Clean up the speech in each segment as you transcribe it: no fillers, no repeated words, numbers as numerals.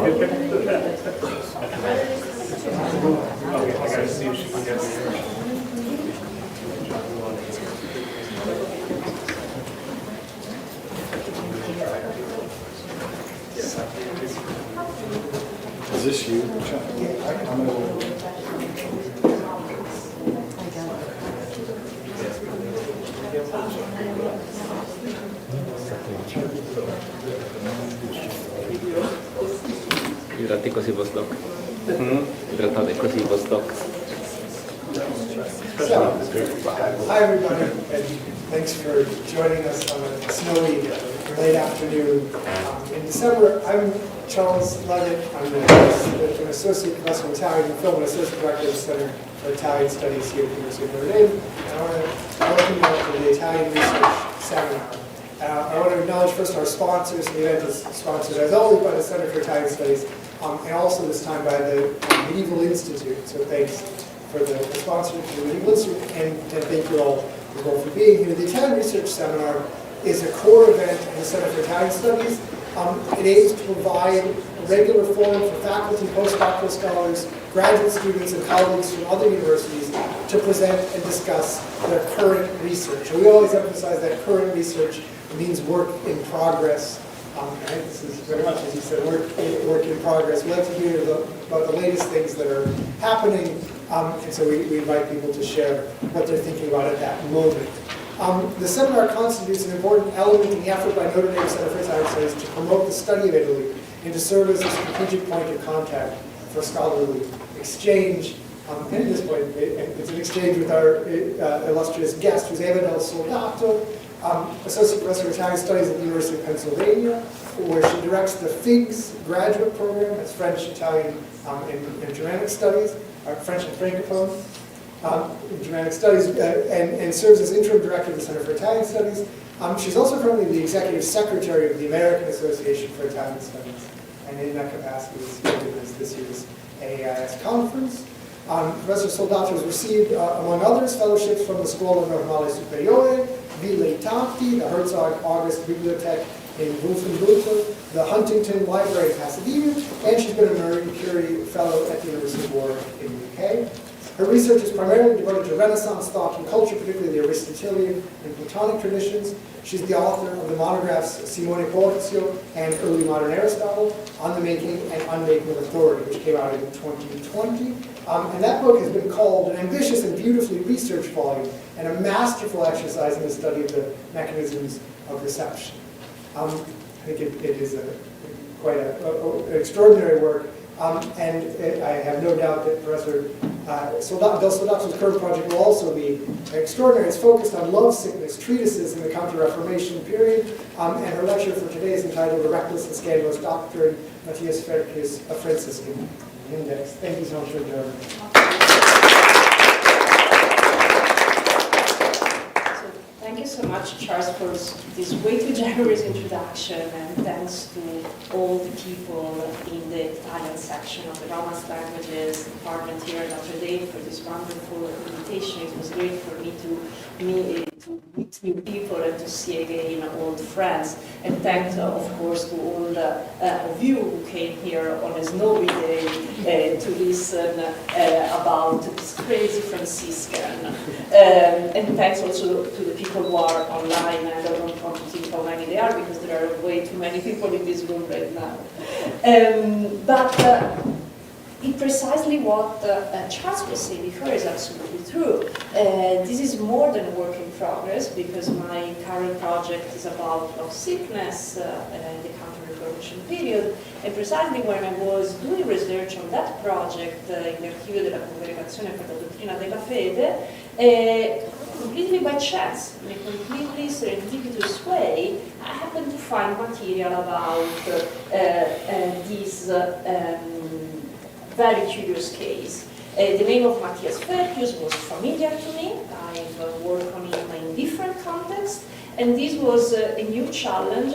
I gotta see if she can get me. Is this you? In realtà è così postdoc. In realtà è così postdoc. So, hi everybody, and thanks for joining us on a snowy late afternoon. In December, I'm Charles Levitt. I'm an associate professor of Italian film and associate director of the Center for Italian Studies here at the University of Notre Dame. And I want to welcome you to the Italian Research Seminar. I want to acknowledge first our sponsors. The event is sponsored as always by the Center for Italian Studies, and also this time by the Medieval Institute. So thanks for the sponsor of the Medieval Institute, and thank you all for being here. The Italian Research Seminar is a core event in the Center for Italian Studies. It aims to provide a regular forum for faculty, postdoctoral scholars, graduate students, and colleagues from other universities to present and discuss their current research. And we always emphasize that current research means work in progress. Right? This is very much, as you said, work in progress. We like to hear about the latest things that are happening, and so we invite people to share what they're thinking about at that moment. The seminar constitutes an important element in the effort by Notre Dame Center for Italian Studies to promote the study of Italy and to serve as a strategic point of contact for scholarly exchange. And at this point, it's an exchange with our illustrious guest, who's Eva del Soldato, Associate Professor of Italian Studies at the University of Pennsylvania, where she directs the FIGS graduate program. That's French, Italian, and Germanic Studies, French and Francophone in Germanic Studies, and serves as interim director of the Center for Italian Studies. She's also currently the executive secretary of the American Association for Italian Studies, and in that capacity is here to this year's AAIS conference. Professor Soldato has received, among others, fellowships from the Scuola Normale Superiore, Ville Tatti, the Herzog August Bibliothek in Wolfenbüttel, the Huntington Library in Pasadena, and she's been a Marie Curie Fellow at the University of Warwick in the UK. Her research is primarily devoted to Renaissance thought and culture, particularly the Aristotelian and Platonic traditions. She's the author of the monographs Simone Porzio and Early Modern Aristotle on the making and unmaking of authority, which came out in 2020. And that book has been called an ambitious and beautifully researched volume and a masterful exercise in the study of the mechanisms of reception. I think it is quite an extraordinary work. And I have no doubt that Professor del Soldato's current project will also be extraordinary. It's focused on love sickness, treatises in the Counter-Reformation period, and her lecture for today is entitled The Reckless and Scandalous Doctrine, Matthias Ferchius, a Franciscan Index. Thank you so much for joining me. Thank you so much, Charles, for this way too generous introduction, and thanks to all the people in the Italian section of the Romance Languages Department here at Notre Dame for this wonderful invitation. It was great for me to meet new people and to see again old friends. And thanks, of course, to all of you who came here on a snowy day to listen about this crazy Franciscan. And thanks also to the people who are online. I don't want to think how many there are because there are way too many people in this room right now. But precisely what Charles was saying before is absolutely true. This is more than a work in progress because my current project is about love sickness in the Counter-Reformation period, and precisely when I was doing research on that project in the Archivio della Congregazione per la Dottrina della Fede, completely by chance, in a completely serendipitous way, I happened to find material about this very curious case. The name of Matthias Ferchius was familiar to me. I've worked on him in different contexts, and this was a new challenge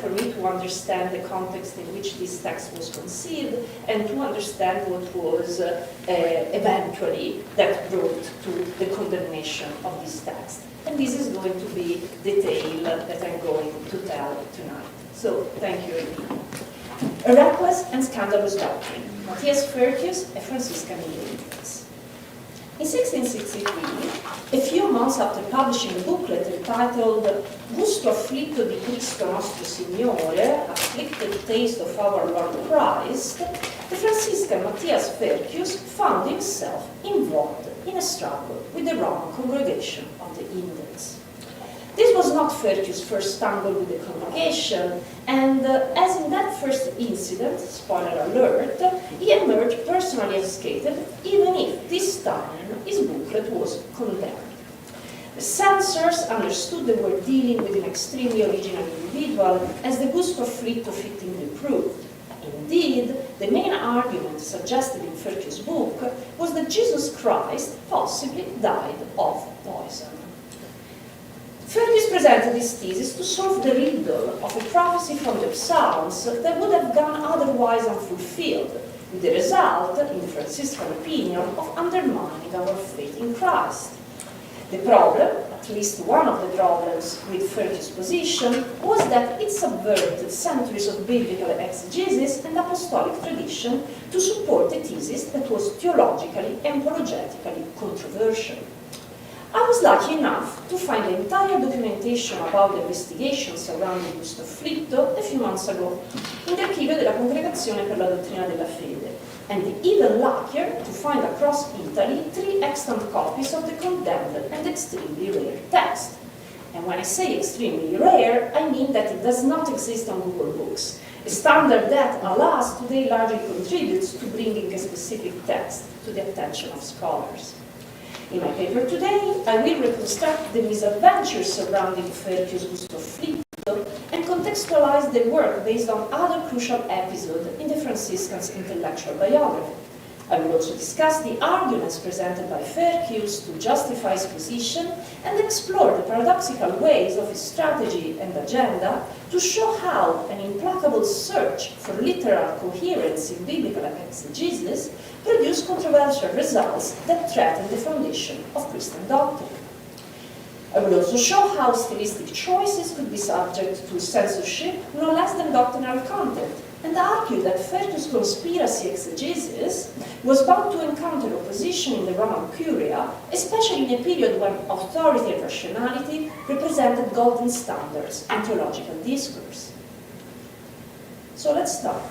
for me to understand the context in which this text was conceived and to understand what was eventually that brought to the condemnation of this text. And this is going to be the tale that I'm going to tell tonight. So, thank you. A Reckless and Scandalous Doctrine, Matthias Ferchius, a Franciscan Matthias. In 1663, a few months after publishing a booklet entitled Gusto afflitto di Cristo nostro Signore, Afflicted Taste of Our Lord Christ, the Franciscan Matthias Ferchius found himself involved in a struggle with the Roman congregation of the Indians. This was not Ferchius' first stumble with the congregation, and as in that first incident, spoiler alert, he emerged personally unscathed, even if this time his booklet was condemned. The censors understood they were dealing with an extremely original individual, as the Gusto afflitto fittingly proved. Indeed, the main argument suggested in Ferchius' book was that Jesus Christ possibly died of poison. Ferchius presented his thesis to solve the riddle of a prophecy from the Psalms that would have gone otherwise unfulfilled, with the result, in the Franciscan opinion, of undermining our faith in Christ. The problem, at least one of the problems with Ferchius' position, was that it subverted centuries of biblical exegesis and apostolic tradition to support a thesis that was theologically and apologetically controversial. I was lucky enough to find the entire documentation about the investigation surrounding Gusto afflitto a few months ago in the archivio della Congregazione per la Dottrina della Fede, and even luckier to find across Italy 3 extant copies of the condemned and extremely rare text. And when I say extremely rare, I mean that it does not exist on Google Books, a standard that, alas, today largely contributes to bringing a specific text to the attention of scholars. In my paper today, I will reconstruct the misadventures surrounding Ferchius' Gusto afflitto and contextualize the work based on other crucial episodes in the Franciscans' intellectual biography. I will also discuss the arguments presented by Ferchius to justify his position and explore the paradoxical ways of his strategy and agenda to show how an implacable search for literal coherence in biblical exegesis produced controversial results that threaten the foundation of Christian doctrine. I will also show how stylistic choices could be subject to censorship no less than doctrinal content, and argue that Ferchius' conspiracy exegesis was bound to encounter opposition in the Roman Curia, especially in a period when authority and rationality represented golden standards in theological discourse. So let's start.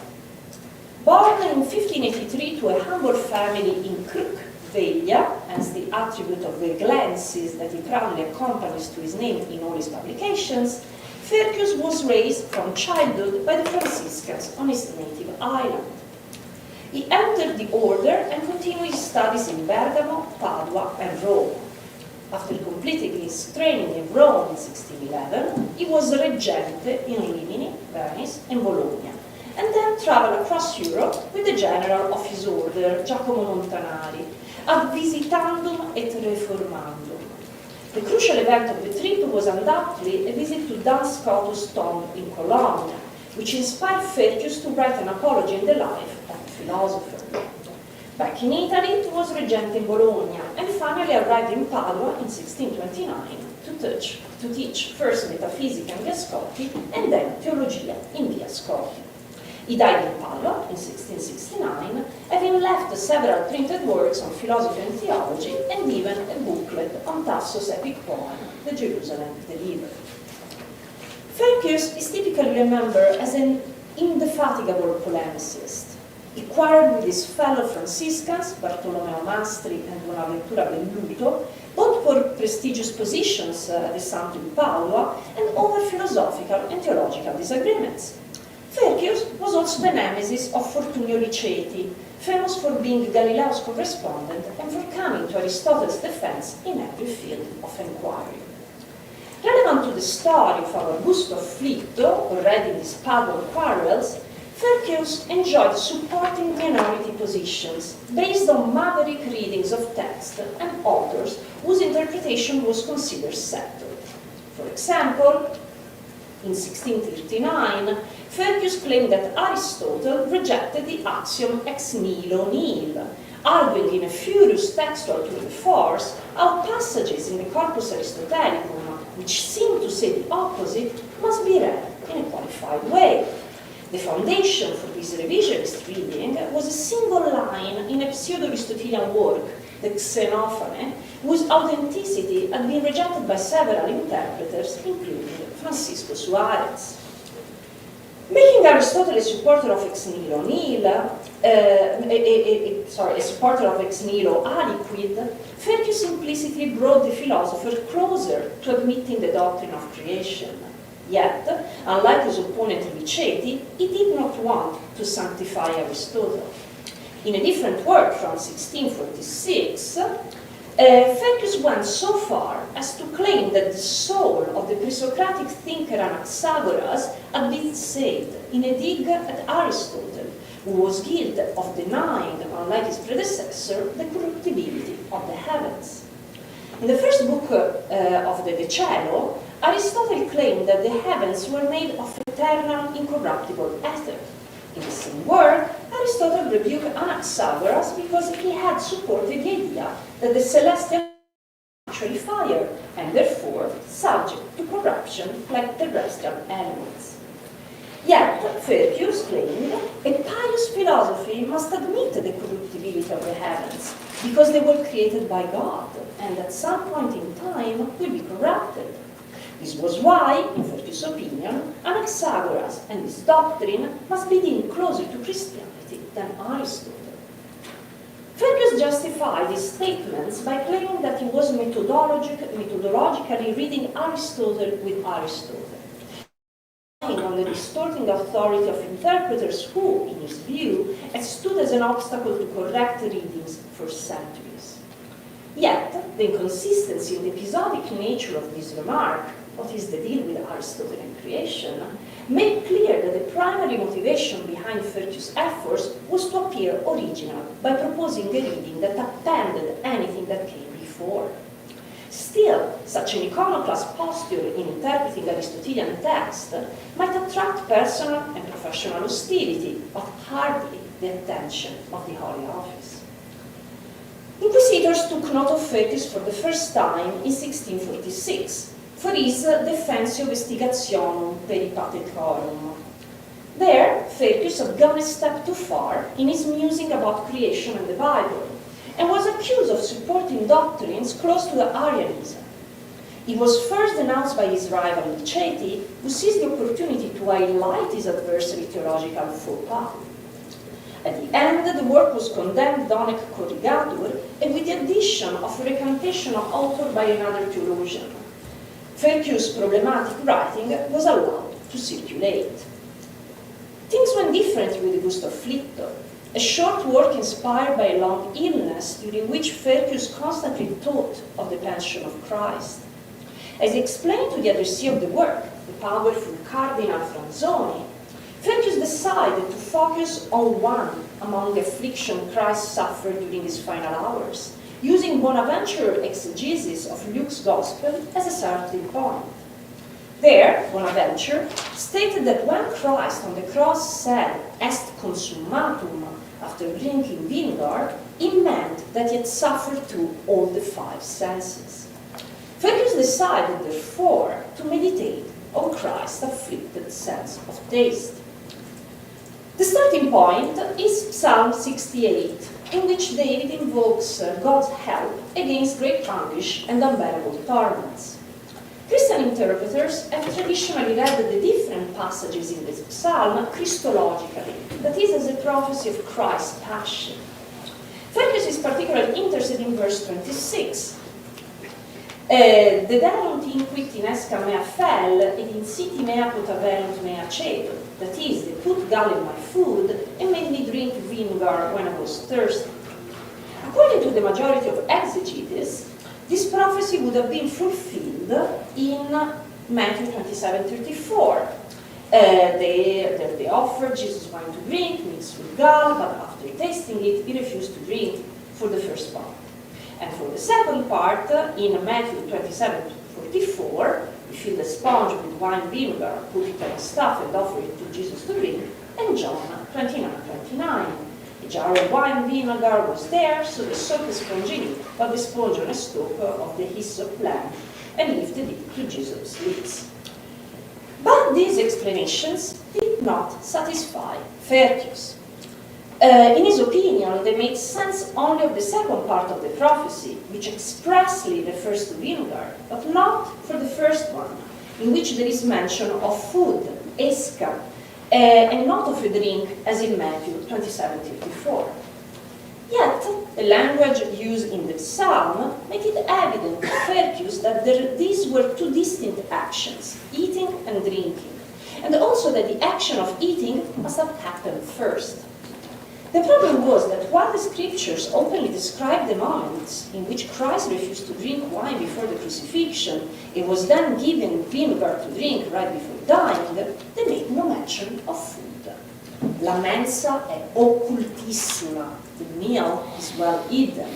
Born in 1583 to a humble family in Kruk, Veglia, as the attribute of Veglensis that he proudly accompanies to his name in all his publications, Ferchius was raised from childhood by the Franciscans on his native island. He entered the order and continued his studies in Bergamo, Padua, and Rome. After completing his training in Rome in 1611, he was reggente in Rimini, Venice, and Bologna, and then traveled across Europe with the general of his order, Giacomo Montanari, ad visitandum et reformandum. The crucial event of the trip was undoubtedly a visit to Duns Scotus' tomb in Cologne, which inspired Ferchius to write an apology in the life of the philosopher. Back in Italy, he was regent in Bologna, and finally arrived in Padua in 1629 to teach first Metaphysica in Via Scotti and then Theologia in Via Scotti. He died in Padua in 1669, having left several printed works on philosophy and theology, and even a booklet on Tasso's epic poem, The Jerusalem Delivered. Ferchius is typically remembered as an indefatigable polemicist. He quarreled with his fellow Franciscans, Bartolomeo Mastri and Bonaventura Velluto, both for prestigious positions at the Santo in Padua and over philosophical and theological disagreements. Ferchius was also the nemesis of Fortunio Liceti, famous for being Galileo's correspondent and for coming to Aristotle's defense in every field of inquiry. Relevant to the story of our Gusto afflitto, already in his Paduan quarrels, Ferchius enjoyed supporting minority positions based on maverick readings of text and authors whose interpretation was considered settled. For example, in 1639, Ferchius claimed that Aristotle rejected the axiom ex nihilo nihil, arguing in a furious textual tour de force how passages in the Corpus Aristotelicum, which seem to say the opposite, must be read in a qualified way. The foundation for this revisionist reading was a single line in a pseudo-Aristotelian work, the Xenophane, whose authenticity had been rejected by several interpreters, including Francisco Suarez. Making Aristotle a supporter of ex nihilo a supporter of ex nihilo aliquid, Ferchius implicitly brought the philosopher closer to admitting the doctrine of creation. Yet, unlike his opponent Richetti, he did not want to sanctify Aristotle. In a different work from 1646, Ferchius went so far as to claim that the soul of the pre-Socratic thinker Anaxagoras had been saved in a dig at Aristotle, who was guilty of denying, unlike his predecessor, the corruptibility of the heavens. In the first book of the De Cielo, Aristotle claimed that the heavens were made of eternal, incorruptible ether. In the same work, Aristotle rebuked Anaxagoras because he had supported the idea that the celestial are actually fire, and therefore subject to corruption like terrestrial elements. Yet, Ferchius claimed a pious philosophy must admit the corruptibility of the heavens, because they were created by God, and at some point in time will be corrupted. This was why, in Ferchius' opinion, Anaxagoras and his doctrine must be deemed closer to Christianity than Aristotle. Ferchius justified his statements by claiming that he was methodologically reading Aristotle with Aristotle, on the distorting authority of interpreters who, in his view, had stood as an obstacle to correct readings for centuries. Yet, the inconsistency and episodic nature of this remark, what is the deal with Aristotle and creation, made clear that the primary motivation behind Ferchius' efforts was to appear original by proposing a reading that appended anything that came before. Still, such an iconoclast posture in interpreting Aristotelian text might attract personal and professional hostility, but hardly the attention of the Holy Office. Inquisitors took note of Ferchius for the first time in 1646 for his Defensio Investigationum Peripatecorum. There, Ferchius had gone a step too far in his musing about creation and the Bible, and was accused of supporting doctrines close to Arianism. He was first denounced by his rival Richetti, who seized the opportunity to highlight his adversary's theological faux pas. At the end, the work was condemned donec corrigatur, and with the addition of a recantation authored by another theologian. Ferchius' problematic writing was allowed to circulate. Things went differently with Gustav Flittor, a short work inspired by a long illness during which Ferchius constantly thought of the passion of Christ. As he explained to the addressee of the work, the powerful Cardinal Franzoni, Ferchius decided to focus on one among the affliction Christ suffered during his final hours, using Bonaventure's exegesis of Luke's Gospel as a starting point. There, Bonaventure stated that when Christ on the cross said, "Est consummatum," after drinking vinegar, it meant that he had suffered through all the five senses. Ferchius decided, therefore, to meditate on Christ's afflicted sense of taste. The starting point is Psalm 68, in which David invokes God's help against great anguish and unbearable torments. Christian interpreters have traditionally read the different passages in this psalm Christologically, that is, as a prophecy of Christ's passion. Ferchius is particularly interested in verse 26. Dederunt inquit in esca mea fel, ed in siti mea potaverunt mea cedo. That is, they put gall in my food and made me drink vinegar when I was thirsty. According to the majority of exegetes, this prophecy would have been fulfilled in Matthew 27:34. They offered Jesus wine to drink, mixed with gall, but after tasting it, he refused to drink for the first part. And for the second part, in Matthew 27:44, he filled a sponge with wine vinegar, put it on a staff and offered it to Jesus to drink, and John 29:29. A jar of wine vinegar was there, so they soaked the sponge in it, but the sponge on a stalk of the hyssop plant, and lifted it to Jesus' lips. But these explanations did not satisfy Ferchius. In his opinion, they make sense only of the second part of the prophecy, which expressly refers to vinegar, but not for the first one, in which there is mention of food, esca, and not of a drink, as in Matthew 27:54. Yet, the language used in the psalm made it evident to Ferchius that these were two distinct actions, eating and drinking, and also that the action of eating must have happened first. The problem was that while the scriptures openly describe the moments in which Christ refused to drink wine before the crucifixion and was then given vinegar to drink right before dying, they make no mention of food. La mensa è occultissima, the meal is well hidden.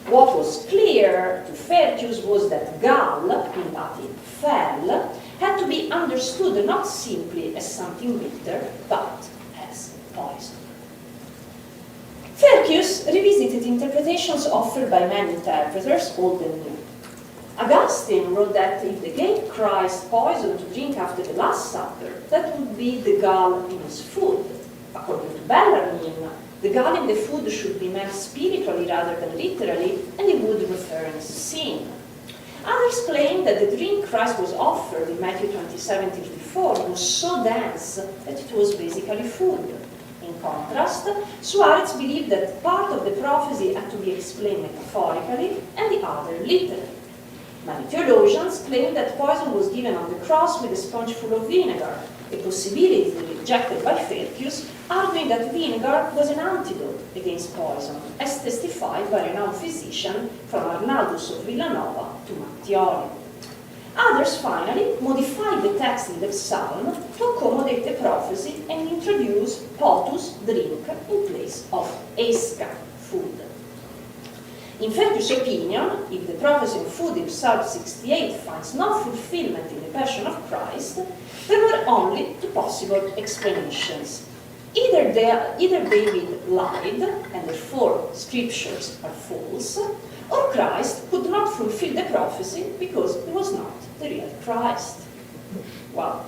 What was clear to Ferchius was that gall, in Latin fel, had to be understood not simply as something bitter, but as poison. Ferchius revisited interpretations offered by many interpreters, old and new. Augustine wrote that if they gave Christ poison to drink after the Last Supper, that would be the gall in his food. According to Bellarmine, the gall in the food should be meant spiritually rather than literally, and it would refer to sin. Others claim that the drink Christ was offered in Matthew 27:34 was so dense that it was basically food. In contrast, Suarez believed that part of the prophecy had to be explained metaphorically and the other literally. Many theologians claim that poison was given on the cross with a sponge full of vinegar, a possibility rejected by Ferchius, arguing that vinegar was an antidote against poison, as testified by a renowned physician from Arnaldus of Villanova to Mattioli. Others, finally, modified the text in the psalm to accommodate the prophecy and introduce potus, drink, in place of esca, food. In Ferchius' opinion, if the prophecy of food in Psalm 68 finds no fulfillment in the Passion of Christ, there were only two possible explanations. Either David lied, and therefore scriptures are false, or Christ could not fulfill the prophecy because he was not the real Christ. Well,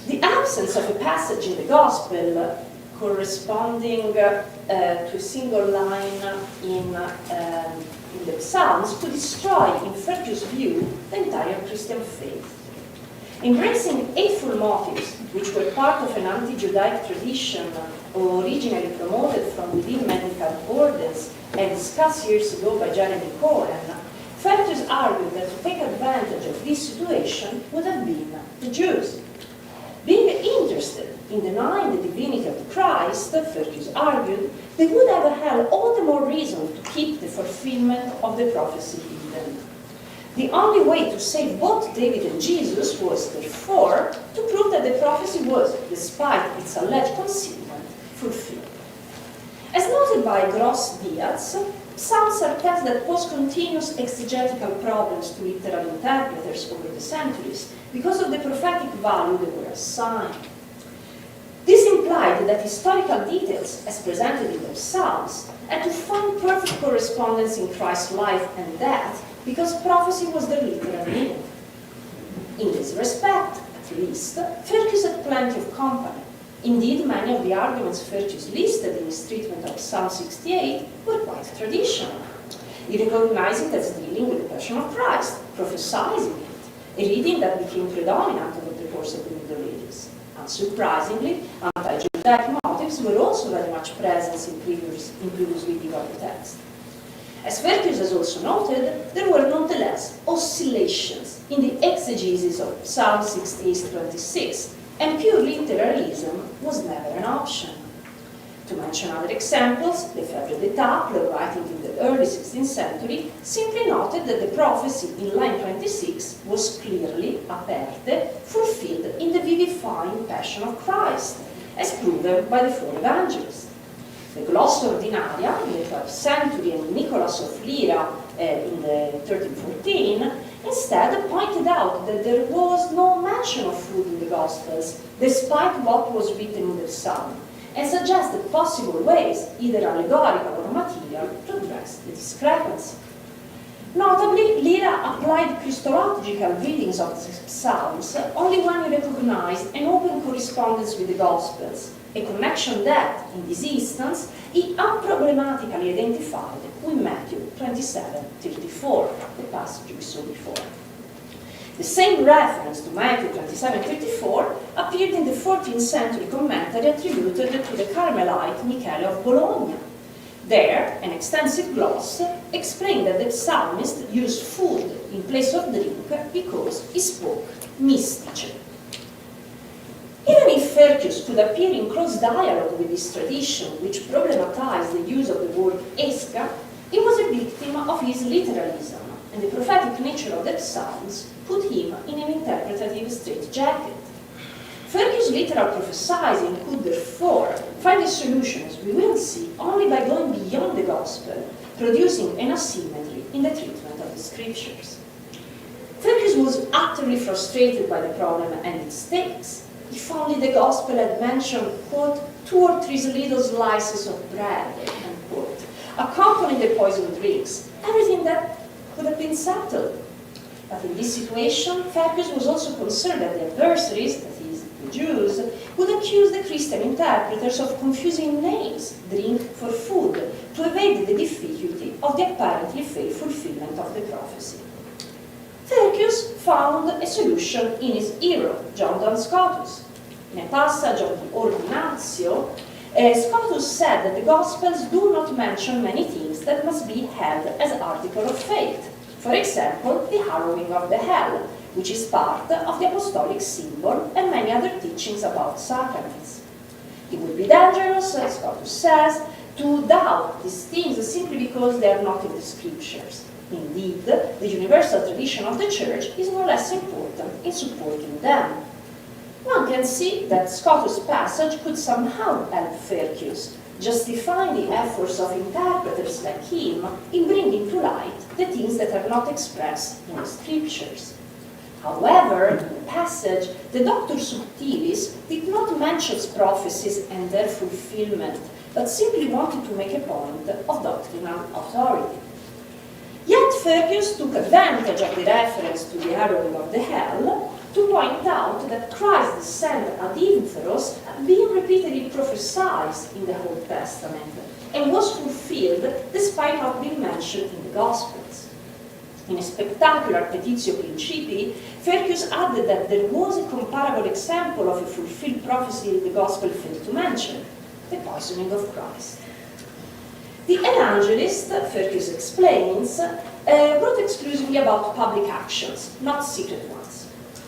the absence of a passage in the Gospel corresponding to a single line in the Psalms could destroy, in Ferchius' view, the entire Christian faith. Embracing hateful motives, which were part of an anti-Judaic tradition originally promoted from within medical orders and discussed years ago by Jeremy Cohen, Ferchius argued that to take advantage of this situation would have been the Jews. Being interested in denying the divinity of Christ, Ferchius argued, they would have had all the more reason to keep the fulfillment of the prophecy hidden. The only way to save both David and Jesus was, therefore, to prove that the prophecy was, despite its alleged concealment, fulfilled. As noted by Gross-Diaz, Psalms are tests that pose continuous exegetical problems to literal interpreters over the centuries because of the prophetic value they were assigned. This implied that historical details, as presented in the Psalms, had to find perfect correspondence in Christ's life and death because prophecy was their literal meaning. In this respect, at least, Ferchius had plenty of company. Indeed, many of the arguments Ferchius listed in his treatment of Psalm 68 were quite traditional. He recognized it as dealing with the Passion of Christ, prophesizing it, a reading that became predominant over the course of the Middle Ages. Unsurprisingly, anti-Judaic motives were also very much present in previous medieval texts. As Ferchius has also noted, there were nonetheless oscillations in the exegesis of Psalm 68:26, and pure literalism was never an option. To mention other examples, Lefebvre d'Etaples, writing in the early 16th century, simply noted that the prophecy in line 26 was clearly, aperte, fulfilled in the vivifying Passion of Christ, as proven by the four evangelists. The Glossa Ordinaria in the 12th century and Nicholas of Lyra in the 1314 instead pointed out that there was no mention of food in the Gospels, despite what was written in the Psalm, and suggested possible ways, either allegorical or material, to address the discrepancy. Notably, Lyra applied Christological readings of the Psalms only when he recognized an open correspondence with the Gospels, a connection that, in this instance, he unproblematically identified with Matthew 27:34, the passage we saw before. The same reference to Matthew 27:34 appeared in the 14th century commentary attributed to the Carmelite Michele of Bologna. There, an extensive gloss explained that the psalmist used food in place of drink because he spoke mystically. Even if Ferchius could appear in close dialogue with this tradition, which problematized the use of the word esca, he was a victim of his literalism, and the prophetic nature of the psalms put him in an interpretative straitjacket. Ferchius' literal prophesizing could therefore find a solution, as we will see, only by going beyond the gospel, producing an asymmetry in the treatment of the scriptures. Ferchius was utterly frustrated by the problem and its stakes. If only the gospel had mentioned, quote, 2 or 3 little slices of bread, unquote, accompanying the poisoned drinks, everything that could have been settled. But in this situation, Ferchius was also concerned that the adversaries, that is, the Jews, would accuse the Christian interpreters of confusing names, drink for food, to evade the difficulty of the apparently failed fulfillment of the prophecy. Ferchius found a solution in his hero, John Duns Scotus. In a passage of the Ordinatio, Scotus said that the Gospels do not mention many things that must be held as article of faith. For example, the harrowing of the hell, which is part of the apostolic symbol, and many other teachings about sacraments. It would be dangerous, as Scotus says, to doubt these things simply because they are not in the scriptures. Indeed, the universal tradition of the Church is no less important in supporting them. One can see that Scotus' passage could somehow help Ferchius, justifying the efforts of interpreters like him in bringing to light the things that are not expressed in the scriptures. However, in the passage, the Doctor Subtilis did not mention prophecies and their fulfillment, but simply wanted to make a point of doctrinal authority. Yet Ferchius took advantage of the reference to the harrowing of the hell to point out that Christ's descent ad inferos had been repeatedly prophesied in the Old Testament and was fulfilled despite not being mentioned in the Gospels. In a spectacular Petitio Principii, Ferchius added that there was a comparable example of a fulfilled prophecy the Gospel failed to mention, the poisoning of Christ. The evangelist, Ferchius explains, wrote exclusively about public actions, not secret ones.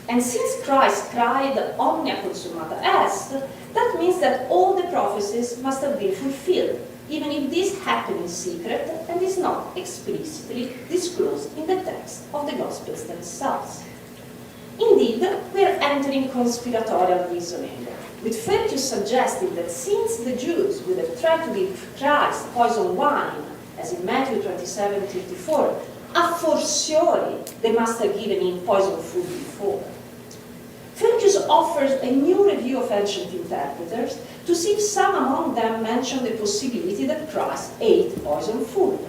And since Christ cried, omnia consumata est, that means that all the prophecies must have been fulfilled, even if this happened in secret and is not explicitly disclosed in the text of the Gospels themselves. Indeed, we are entering conspiratorial reasoning, with Ferchius suggesting that since the Jews would have tried to give Christ poisoned wine, as in Matthew 27:34, a fortiori they must have given him poisoned food before. Ferchius offers a new review of ancient interpreters to see if some among them mention the possibility that Christ ate poisoned food.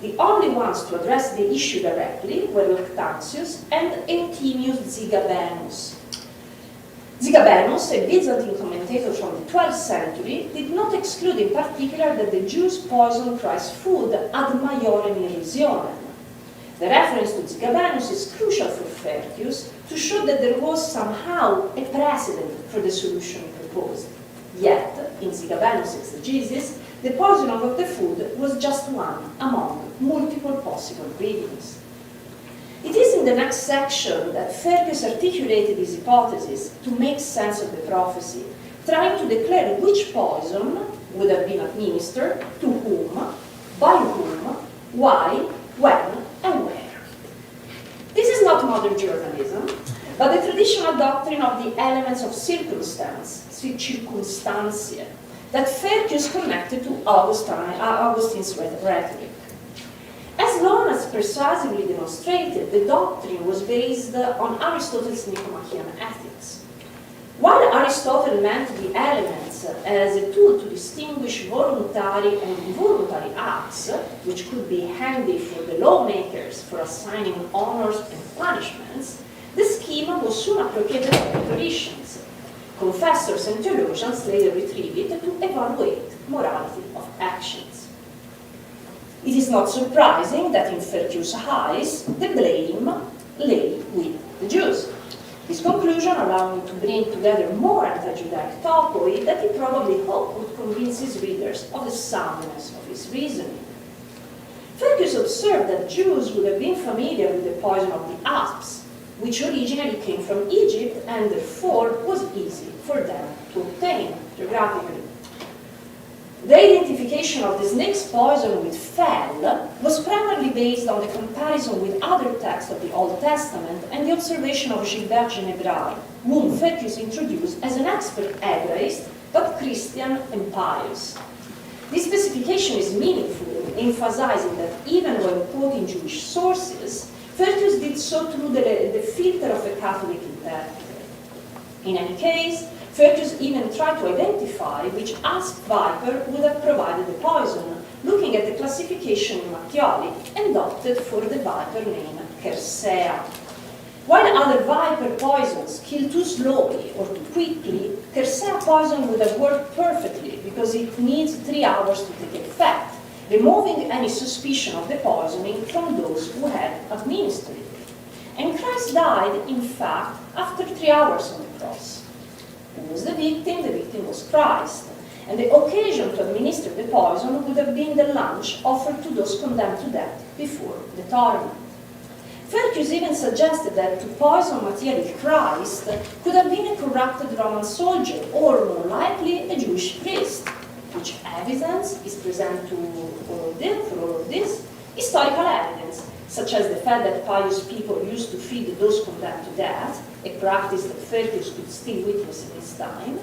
The only ones to address the issue directly were Lactantius and Euthymius Zigabenus. Zigabenus, a Byzantine commentator from the 12th century, did not exclude in particular that the Jews poisoned Christ's food ad maiorem irrisionem. The reference to Zigabenus is crucial for Ferchius to show that there was somehow a precedent for the solution proposed. Yet, in Zigabenus' exegesis, the poisoning of the food was just one among multiple possible readings. It is in the next section that Ferchius articulated his hypothesis to make sense of the prophecy, trying to declare which poison would have been administered, to whom, by whom, why, when, and where. This is not modern journalism, but the traditional doctrine of the elements of circumstance, circumstantia, that Ferchius connected to Augustine's rhetoric. As long as persuasively demonstrated, the doctrine was based on Aristotle's Nicomachean ethics. While Aristotle meant the elements as a tool to distinguish voluntary and involuntary acts, which could be handy for the lawmakers for assigning honors and punishments, the schema was soon appropriated by rhetoricians. Confessors and theologians later retrieved it to evaluate morality of actions. It is not surprising that in Ferchius' eyes, the blame lay with the Jews. This conclusion allowed him to bring together more anti-Judaic topoi that he probably hoped would convince his readers of the soundness of his reasoning. Ferchius observed that Jews would have been familiar with the poison of the asps, which originally came from Egypt and therefore was easy for them to obtain geographically. The identification of the snake's poison with fel was primarily based on the comparison with other texts of the Old Testament and the observation of Gilbert Général, whom Ferchius introduced as an expert Hebraist, but Christian and pious. This specification is meaningful, emphasizing that even when quoting Jewish sources, Ferchius did so through the filter of a Catholic interpreter. In any case, Ferchius even tried to identify which asp viper would have provided the poison, looking at the classification in Mattioli and opted for the viper name Kersea. While other viper poisons kill too slowly or too quickly, Kersea poison would have worked perfectly because it needs 3 hours to take effect, removing any suspicion of the poisoning from those who had administered it. And Christ died, in fact, after 3 hours on the cross. Who was the victim? The victim was Christ. And the occasion to administer the poison would have been the lunch offered to those condemned to death before the torment. Ferchius even suggested that to poison materially Christ could have been a corrupted Roman soldier, or more likely a Jewish priest, which evidence is present to all of this, for all of this? Historical evidence, such as the fact that pious people used to feed those condemned to death, a practice that Ferchius could still witness in his time.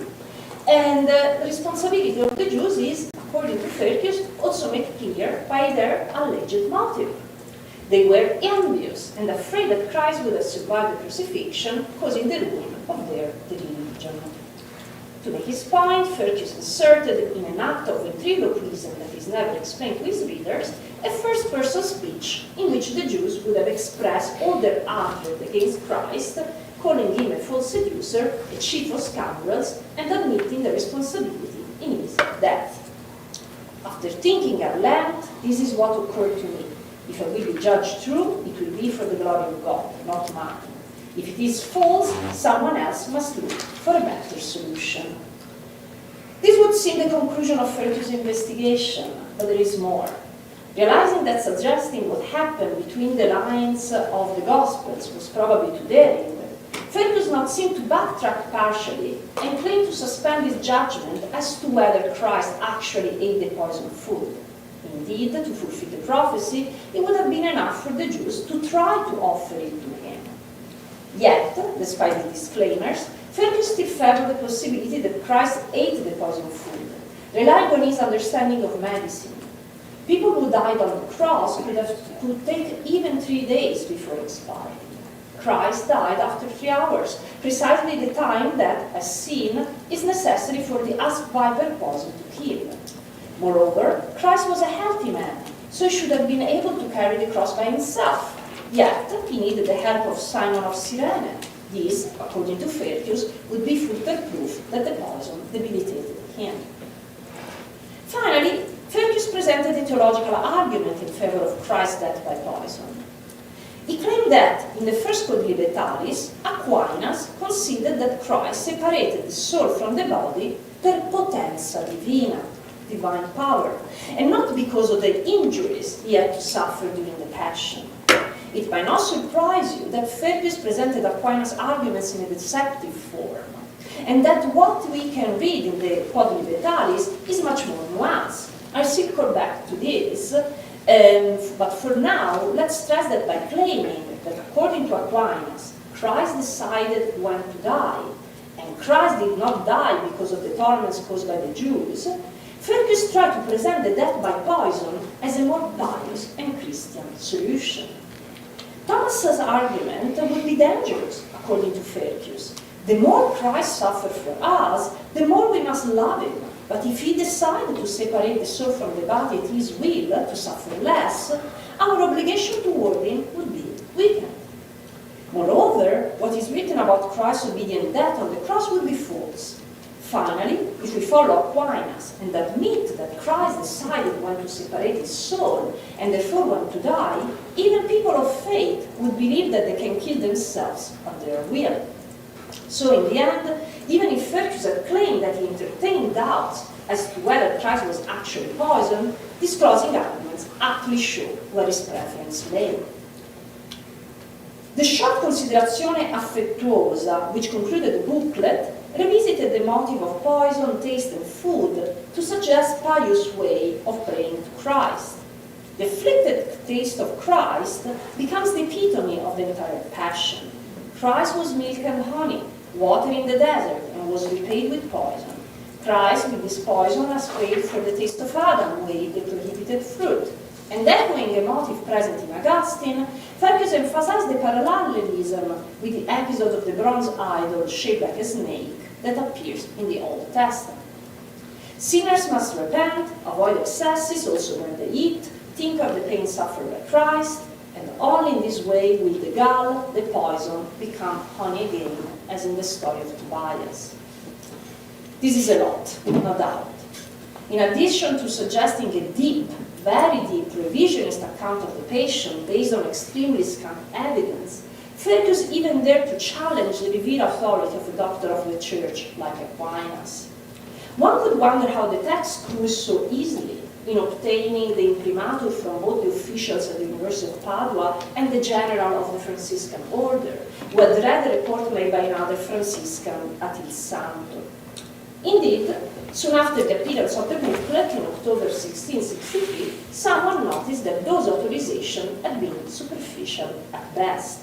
And the responsibility of the Jews is, according to Ferchius, also made clear by their alleged motive. They were envious and afraid that Christ would have survived the crucifixion, causing the ruin of their religion. To make his point, Ferchius inserted in an act of ventriloquism that is never explained to his readers, a first-person speech in which the Jews would have expressed all their hatred against Christ, calling him a false seducer, a chief of scoundrels, and admitting the responsibility in his death. After thinking at length, this is what occurred to me. If I will be judged true, it will be for the glory of God, not mine. If it is false, someone else must look for a better solution. This would seem the conclusion of Ferchius' investigation, but there is more. Realizing that suggesting what happened between the lines of the Gospels was probably too daring, Ferchius not seem to backtrack partially and claim to suspend his judgment as to whether Christ actually ate the poisoned food. Indeed, to fulfill the prophecy, it would have been enough for the Jews to try to offer it to him. Yet, despite the disclaimers, Ferchius still favored the possibility that Christ ate the poisoned food, relying on his understanding of medicine. People who died on the cross could take even 3 days before expiry. Christ died after 3 hours, precisely the time that, as seen, is necessary for the asp viper poison to kill. Moreover, Christ was a healthy man, so he should have been able to carry the cross by himself. Yet, he needed the help of Simon of Cyrene. This, according to Ferchius, would be further proof that the poison debilitated him. Finally, Ferchius presented a theological argument in favor of Christ's death by poison. He claimed that, in the first Code Libertalis, Aquinas considered that Christ separated the soul from the body per potenza divina, divine power, and not because of the injuries he had to suffer during the Passion. It might not surprise you that Ferchius presented Aquinas' arguments in a deceptive form, and that what we can read in the Quod Libertalis is much more nuanced. I'll circle back to this, but for now, let's stress that by claiming that according to Aquinas, Christ decided when to die, and Christ did not die because of the torments caused by the Jews, Ferchius tried to present the death by poison as a more pious and Christian solution. Thomas's argument would be dangerous, according to Ferchius, The more Christ suffered for us, the more we must love him. But if he decided to separate the soul from the body at his will, to suffer less, our obligation toward him would be weakened. Moreover, what is written about Christ's obedient death on the cross would be false. Finally, if we follow Aquinas and admit that Christ decided when to separate his soul and therefore when to die, even people of faith would believe that they can kill themselves at their will. So in the end, even if Ferchius had claimed that he entertained doubts as to whether Christ was actually poisoned, these closing arguments aptly show where his preference lay. The short Considerazione affettuosa, which concluded the booklet, revisited the motive of poison, taste, and food to suggest pious way of praying to Christ. The afflicted taste of Christ becomes the epitome of the entire passion. Christ was milk and honey, water in the desert, and was repaid with poison. Christ, with this poison, has paid for the taste of Adam, who ate the prohibited fruit. And echoing a motive present in Augustine, Ferchius emphasized the parallelism with the episode of the bronze idol shaped like a snake that appears in the Old Testament. Sinners must repent, avoid excesses also when they eat, think of the pain suffered by Christ, and only in this way will the gall, the poison, become honey again, as in the story of Tobias. This is a lot, no doubt. In addition to suggesting a deep, very deep revisionist account of the Passion based on extremely scant evidence, Ferchius even dared to challenge the revealed authority of a doctor of the Church like Aquinas. One could wonder how the text grew so easily in obtaining the imprimatur from both the officials at the University of Padua and the general of the Franciscan order, who had read the report made by another Franciscan at Il Santo. Indeed, soon after the appearance of the booklet in October 1663, someone noticed that those authorizations had been superficial at best.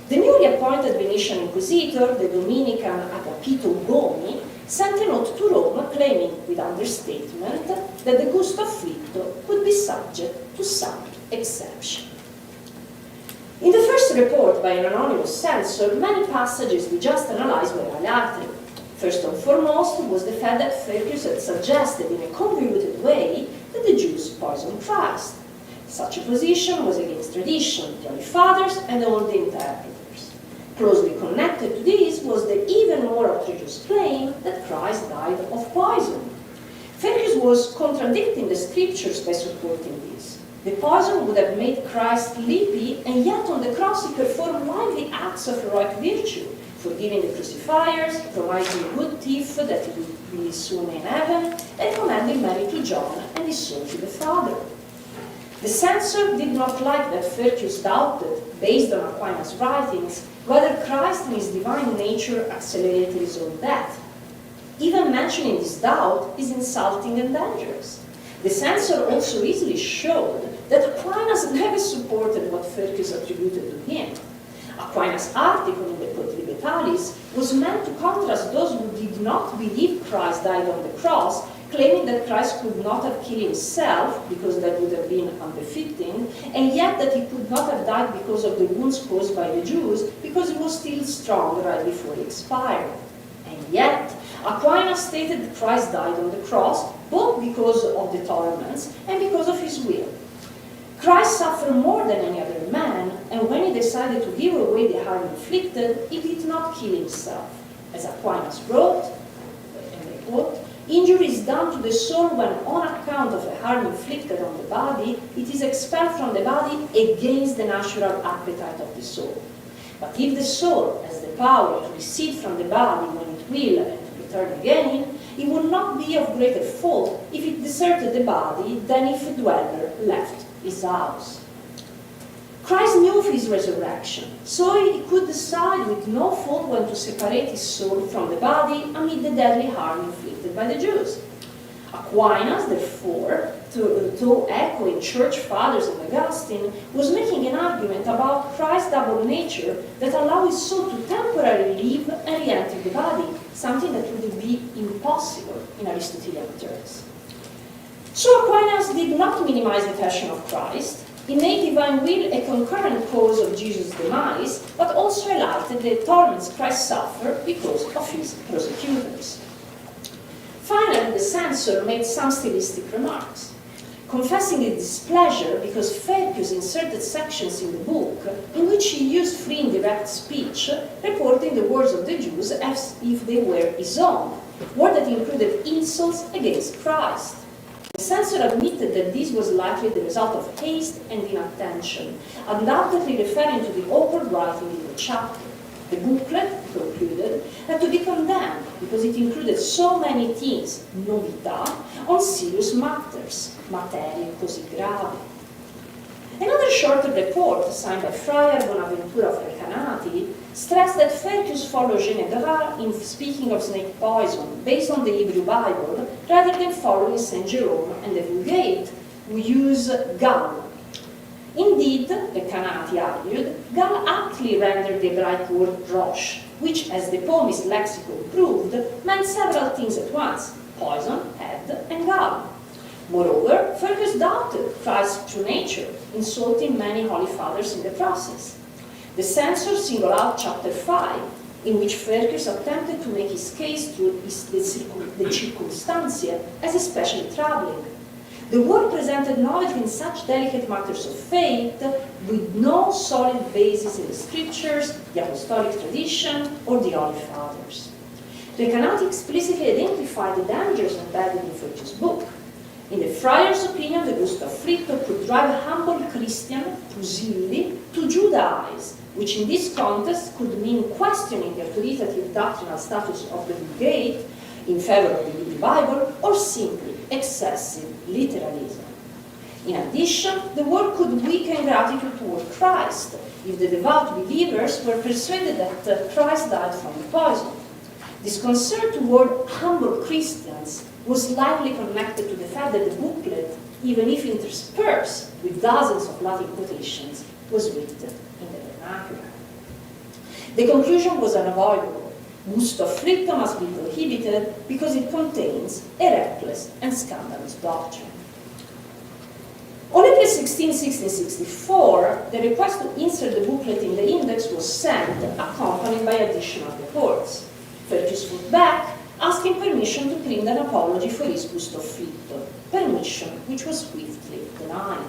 The newly appointed Venetian inquisitor, the Dominican Agapito Gomi, sent a note to Rome claiming, with understatement, that the gusto afflitto could be subject to some exception. In the first report by an anonymous censor, many passages we just analyzed were highlighted. First and foremost was the fact that Ferchius had suggested in a convoluted way that the Jews poisoned Christ. Such a position was against tradition, the Holy Fathers, and all the interpreters. Closely connected to this was the even more outrageous claim that Christ died of poison. Ferchius was contradicting the scriptures by supporting this. The poison would have made Christ sleepy, and yet on the cross he performed lively acts of heroic virtue, forgiving the crucifiers, promising a good thief that he would be soon in heaven, and commanding Mary to John and his soul to the Father. The censor did not like that Ferchius doubted, based on Aquinas' writings, whether Christ in his divine nature accelerated his own death. Even mentioning this doubt is insulting and dangerous. The censor also easily showed that Aquinas never supported what Ferchius attributed to him. Aquinas' article in the Potribetalis was meant to contrast those who did not believe Christ died on the cross, claiming that Christ could not have killed himself, because that would have been unbefitting, and yet that he could not have died because of the wounds caused by the Jews, because he was still strong right before he expired. And yet, Aquinas stated that Christ died on the cross, both because of the torments and because of his will. Christ suffered more than any other man, and when he decided to give away the harm inflicted, he did not kill himself. As Aquinas wrote, and I quote, "Injury is done to the soul when, on account of a harm inflicted on the body, it is expelled from the body against the natural appetite of the soul. But if the soul has the power to recede from the body when it will and to return again, it would not be of greater fault if it deserted the body than if a dweller left his house." Christ knew of his resurrection, so he could decide with no fault when to separate his soul from the body amid the deadly harm inflicted by the Jews. Aquinas, therefore, to echoing church fathers and Augustine, was making an argument about Christ's double nature that allowed his soul to temporarily leave and re-enter the body, something that would be impossible in Aristotelian terms. So Aquinas did not minimize the passion of Christ. He made divine will a concurrent cause of Jesus' demise, but also highlighted the torments Christ suffered because of his persecutors. Finally, the censor made some stylistic remarks, confessing his displeasure because Ferchius inserted sections in the book in which he used free indirect speech, reporting the words of the Jews as if they were his own, or that included insults against Christ. The censor admitted that this was likely the result of haste and inattention, undoubtedly referring to the awkward writing in the chapter. The booklet, he concluded, had to be condemned because it included so many things, novità, on serious matters, materie così gravi. Another shorter report, signed by Friar Bonaventura Falcanati, stressed that Ferchius followed Général in speaking of snake poison based on the Hebrew Bible, rather than following Saint Jerome and the Vulgate, who use gall. Indeed, Falcanati argued, gall aptly rendered the Hebraic word rosh, which, as the Pomist lexicon proved, meant several things at once: poison, head, and gall. Moreover, Ferchius doubted Christ's true nature, insulting many holy fathers in the process. The censor singled out chapter 5, in which Ferchius attempted to make his case through the circumstantia as especially troubling. The work presented novelty in such delicate matters of faith with no solid basis in the scriptures, the apostolic tradition, or the holy fathers. Recanati explicitly identified the dangers embedded in Ferchius' book. In the friar's opinion, the gusto afflitto could drive humble Christian, Pusilli, to Judaize, which in this context could mean questioning the authoritative doctrinal status of the Vulgate in favor of the Hebrew Bible, or simply excessive literalism. In addition, the work could weaken gratitude toward Christ if the devout believers were persuaded that Christ died from the poison. This concern toward humble Christians was likely connected to the fact that the booklet, even if interspersed with dozens of Latin quotations, was written in the vernacular. The conclusion was unavoidable. Gusto afflitto must be prohibited because it contains a reckless and scandalous doctrine. On April 16, 1664, the request to insert the booklet in the index was sent, accompanied by additional reports. Ferchius wrote back, asking permission to print an apology for his gusto afflitto, permission which was swiftly denied.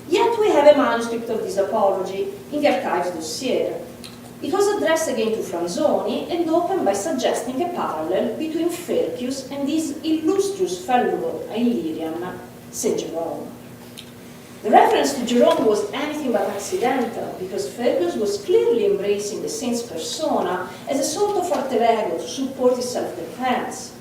Yet we have a manuscript of this apology in the archives dossier. It was addressed again to Franzoni and opened by suggesting a parallel between Ferchius and his illustrious fellow Illyrian, St. Jerome. The reference to Jerome was anything but accidental, because Ferchius was clearly embracing the saint's persona as a sort of alter ego to support his self-defense.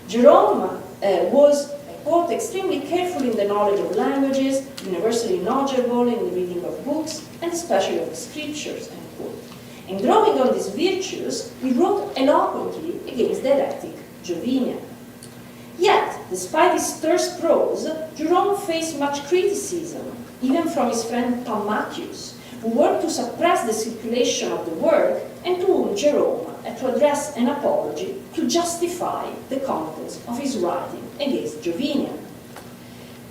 Jerome was, I quote, extremely careful in the knowledge of languages, universally knowledgeable in the reading of books, and especially of the scriptures, end quote. And drawing on these virtues, he wrote eloquently against the heretic Jovinian. Yet, despite his terse prose, Jerome faced much criticism, even from his friend Pammachius, who worked to suppress the circulation of the work, and to whom Jerome had to address an apology to justify the contents of his writing against Jovinian.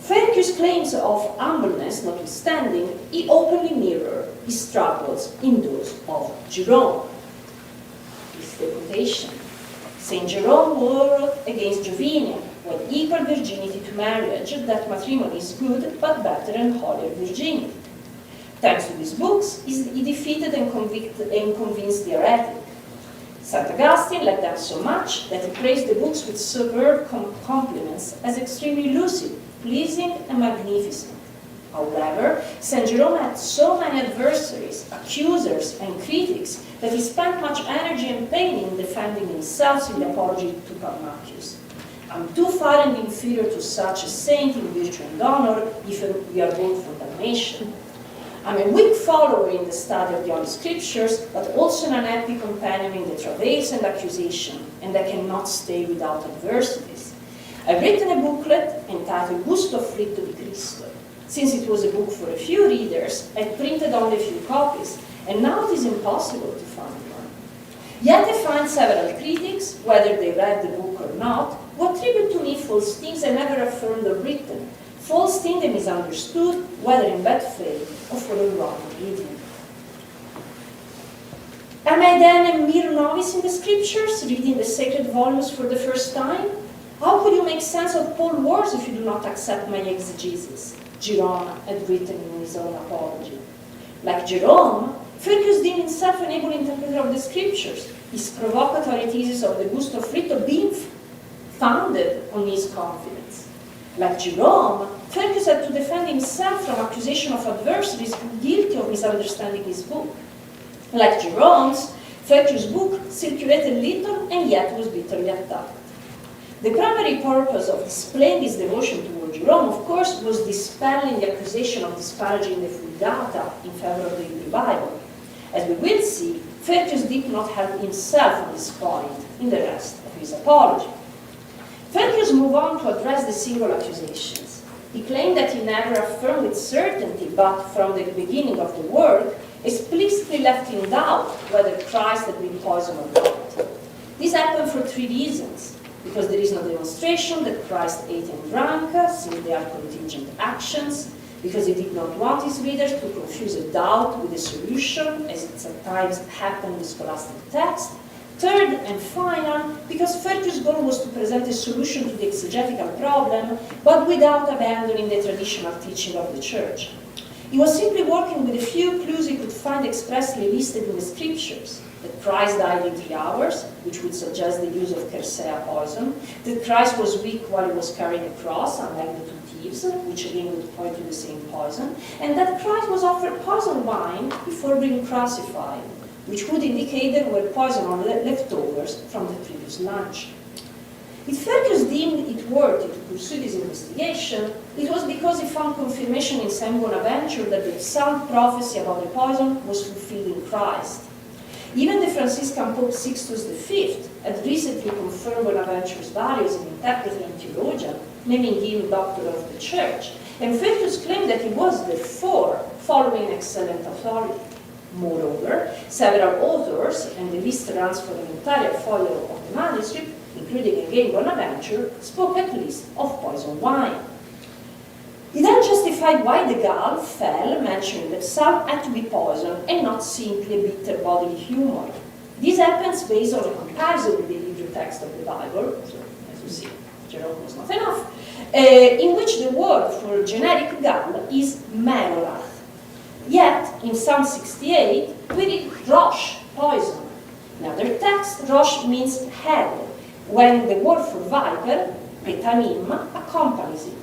Ferchius' claims of humbleness notwithstanding, he openly mirrored his struggles in those of Jerome. This is the quotation. St. Jerome warred against Jovinian, with equal virginity to marriage, that matrimony is good, but better and holier virginity. Thanks to these books, he defeated and convinced the heretic. St. Augustine liked them so much that he praised the books with superb compliments as extremely lucid, pleasing, and magnificent. However, St. Jerome had so many adversaries, accusers, and critics that he spent much energy and pain in defending himself in the apology to Pammachius. I'm too far and inferior to such a saint in virtue and honor, if we are both for damnation. I'm a weak follower in the study of the Holy Scriptures, but also an unhappy companion in the travails and accusation, and I cannot stay without adversities. I've written a booklet entitled Gusto afflitto di Cristo. Since it was a book for a few readers, I printed only a few copies, and now it is impossible to find one. Yet I find several critics, whether they read the book or not, who attribute to me false things I never affirmed or written, false in the misunderstood, whether in bad faith or for the wrong reading. Am I then a mere novice in the scriptures, reading the sacred volumes for the first time? How could you make sense of Paul's words if you do not accept my exegesis? Jerome had written in his own apology. Like Jerome, Ferchius deemed himself an able interpreter of the scriptures, his provocatory thesis of the gusto fritto being founded on his confidence. Like Jerome, Ferchius had to defend himself from accusation of adversaries guilty of misunderstanding his book. Like Jerome's, Ferchius' book circulated little and yet was bitterly attacked. The primary purpose of displaying his devotion toward Jerome, of course, was dispelling the accusation of disparaging the Vulgata in favor of the Hebrew Bible. As we will see, Ferchius did not help himself on this point in the rest of his apology. Ferchius moved on to address the single accusations. He claimed that he never affirmed with certainty, but from the beginning of the work, explicitly left in doubt whether Christ had been poisoned or not. This happened for three reasons. Because there is no demonstration that Christ ate and drank, since they are contingent actions, because he did not want his readers to confuse a doubt with a solution, as it at times happened with scholastic texts. Third and final, because Ferchius' goal was to present a solution to the exegetical problem, but without abandoning the traditional teaching of the Church. He was simply working with a few clues he could find expressly listed in the scriptures. That Christ died in 3 hours, which would suggest the use of Quercea poison. That Christ was weak while he was carrying a cross, unlike the 2 thieves, which again would point to the same poison. And that Christ was offered poisoned wine before being crucified, which would indicate there were poison or leftovers from the previous lunch. If Ferchius deemed it worthy to pursue this investigation, it was because he found confirmation in St. Bonaventure that the sound prophecy about the poison was fulfilled in Christ. Even the Franciscan Pope Sixtus V had recently confirmed Bonaventure's value as an interpreter and theologian, naming him Doctor of the Church, and Ferchius claimed that he was therefore following excellent authority. Moreover, several authors, and the list runs for the entire folio of the manuscript, including again Bonaventure, spoke at least of poisoned wine. He then justified why the gull fell, mentioning that some had to be poisoned and not simply a bitter bodily humor. This happens based on a comparison with the Hebrew text of the Bible, so as you see, Jerome was not enough, in which the word for generic gull is merolath. Yet, in Psalm 68, we read rosh, poison. In other texts, rosh means head, when the word for viper, petanim, accompanies it.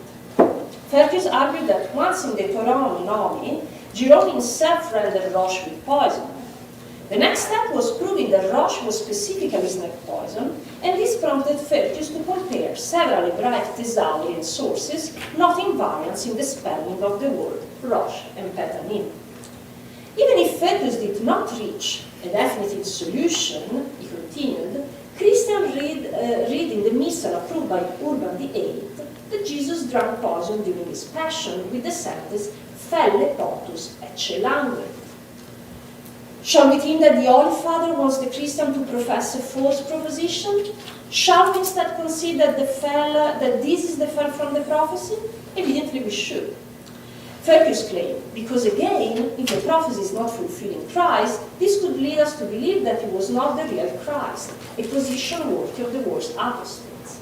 Ferchius argued that once in the Toron Nomi, Jerome himself rendered rosh with poison. The next step was proving that rosh was specifically snake poison, and this prompted Ferchius to compare several Hebraic Thesaurian sources, noting variance in the spelling of the word rosh and petanim. Even if Ferchius did not reach a definitive solution, he continued, Christians read in the Missal approved by Urban VIII that Jesus drank poison during his passion with the sentence felle potus ecce langue. Shall we think that the Holy Father wants the Christian to profess a false proposition? Shall we instead concede that this is the fell from the prophecy? Evidently we should. Ferchius claimed, because again, if the prophecy is not fulfilled in Christ, this could lead us to believe that he was not the real Christ, a position worthy of the worst apostates.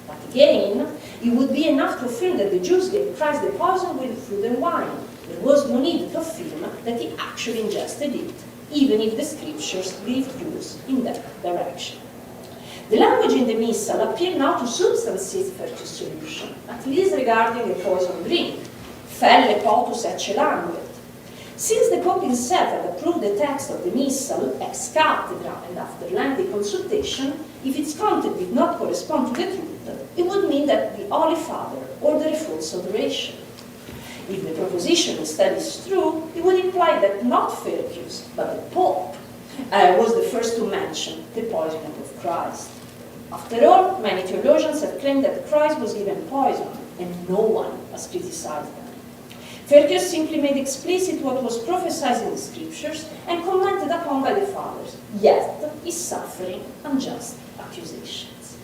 But again, it would be enough to affirm that the Jews gave Christ the poison with food and wine. There was no need to affirm that he actually ingested it, even if the scriptures gave clues in that direction. The language in the Missal appeared now to substantiate Ferchius' solution, at least regarding the poison drink, felle potus ecce languet. Since the Pope himself had approved the text of the Missal, ex cathedra and after lengthy consultation, if its content did not correspond to the truth, it would mean that the Holy Father ordered a false adoration. If the proposition instead is true, it would imply that not Ferchius, but the Pope, was the first to mention the poisoning of Christ. After all, many theologians have claimed that Christ was given poison, and no one has criticized them. Ferchius simply made explicit what was prophesied in the scriptures and commented upon by the fathers, yet is suffering unjust accusations.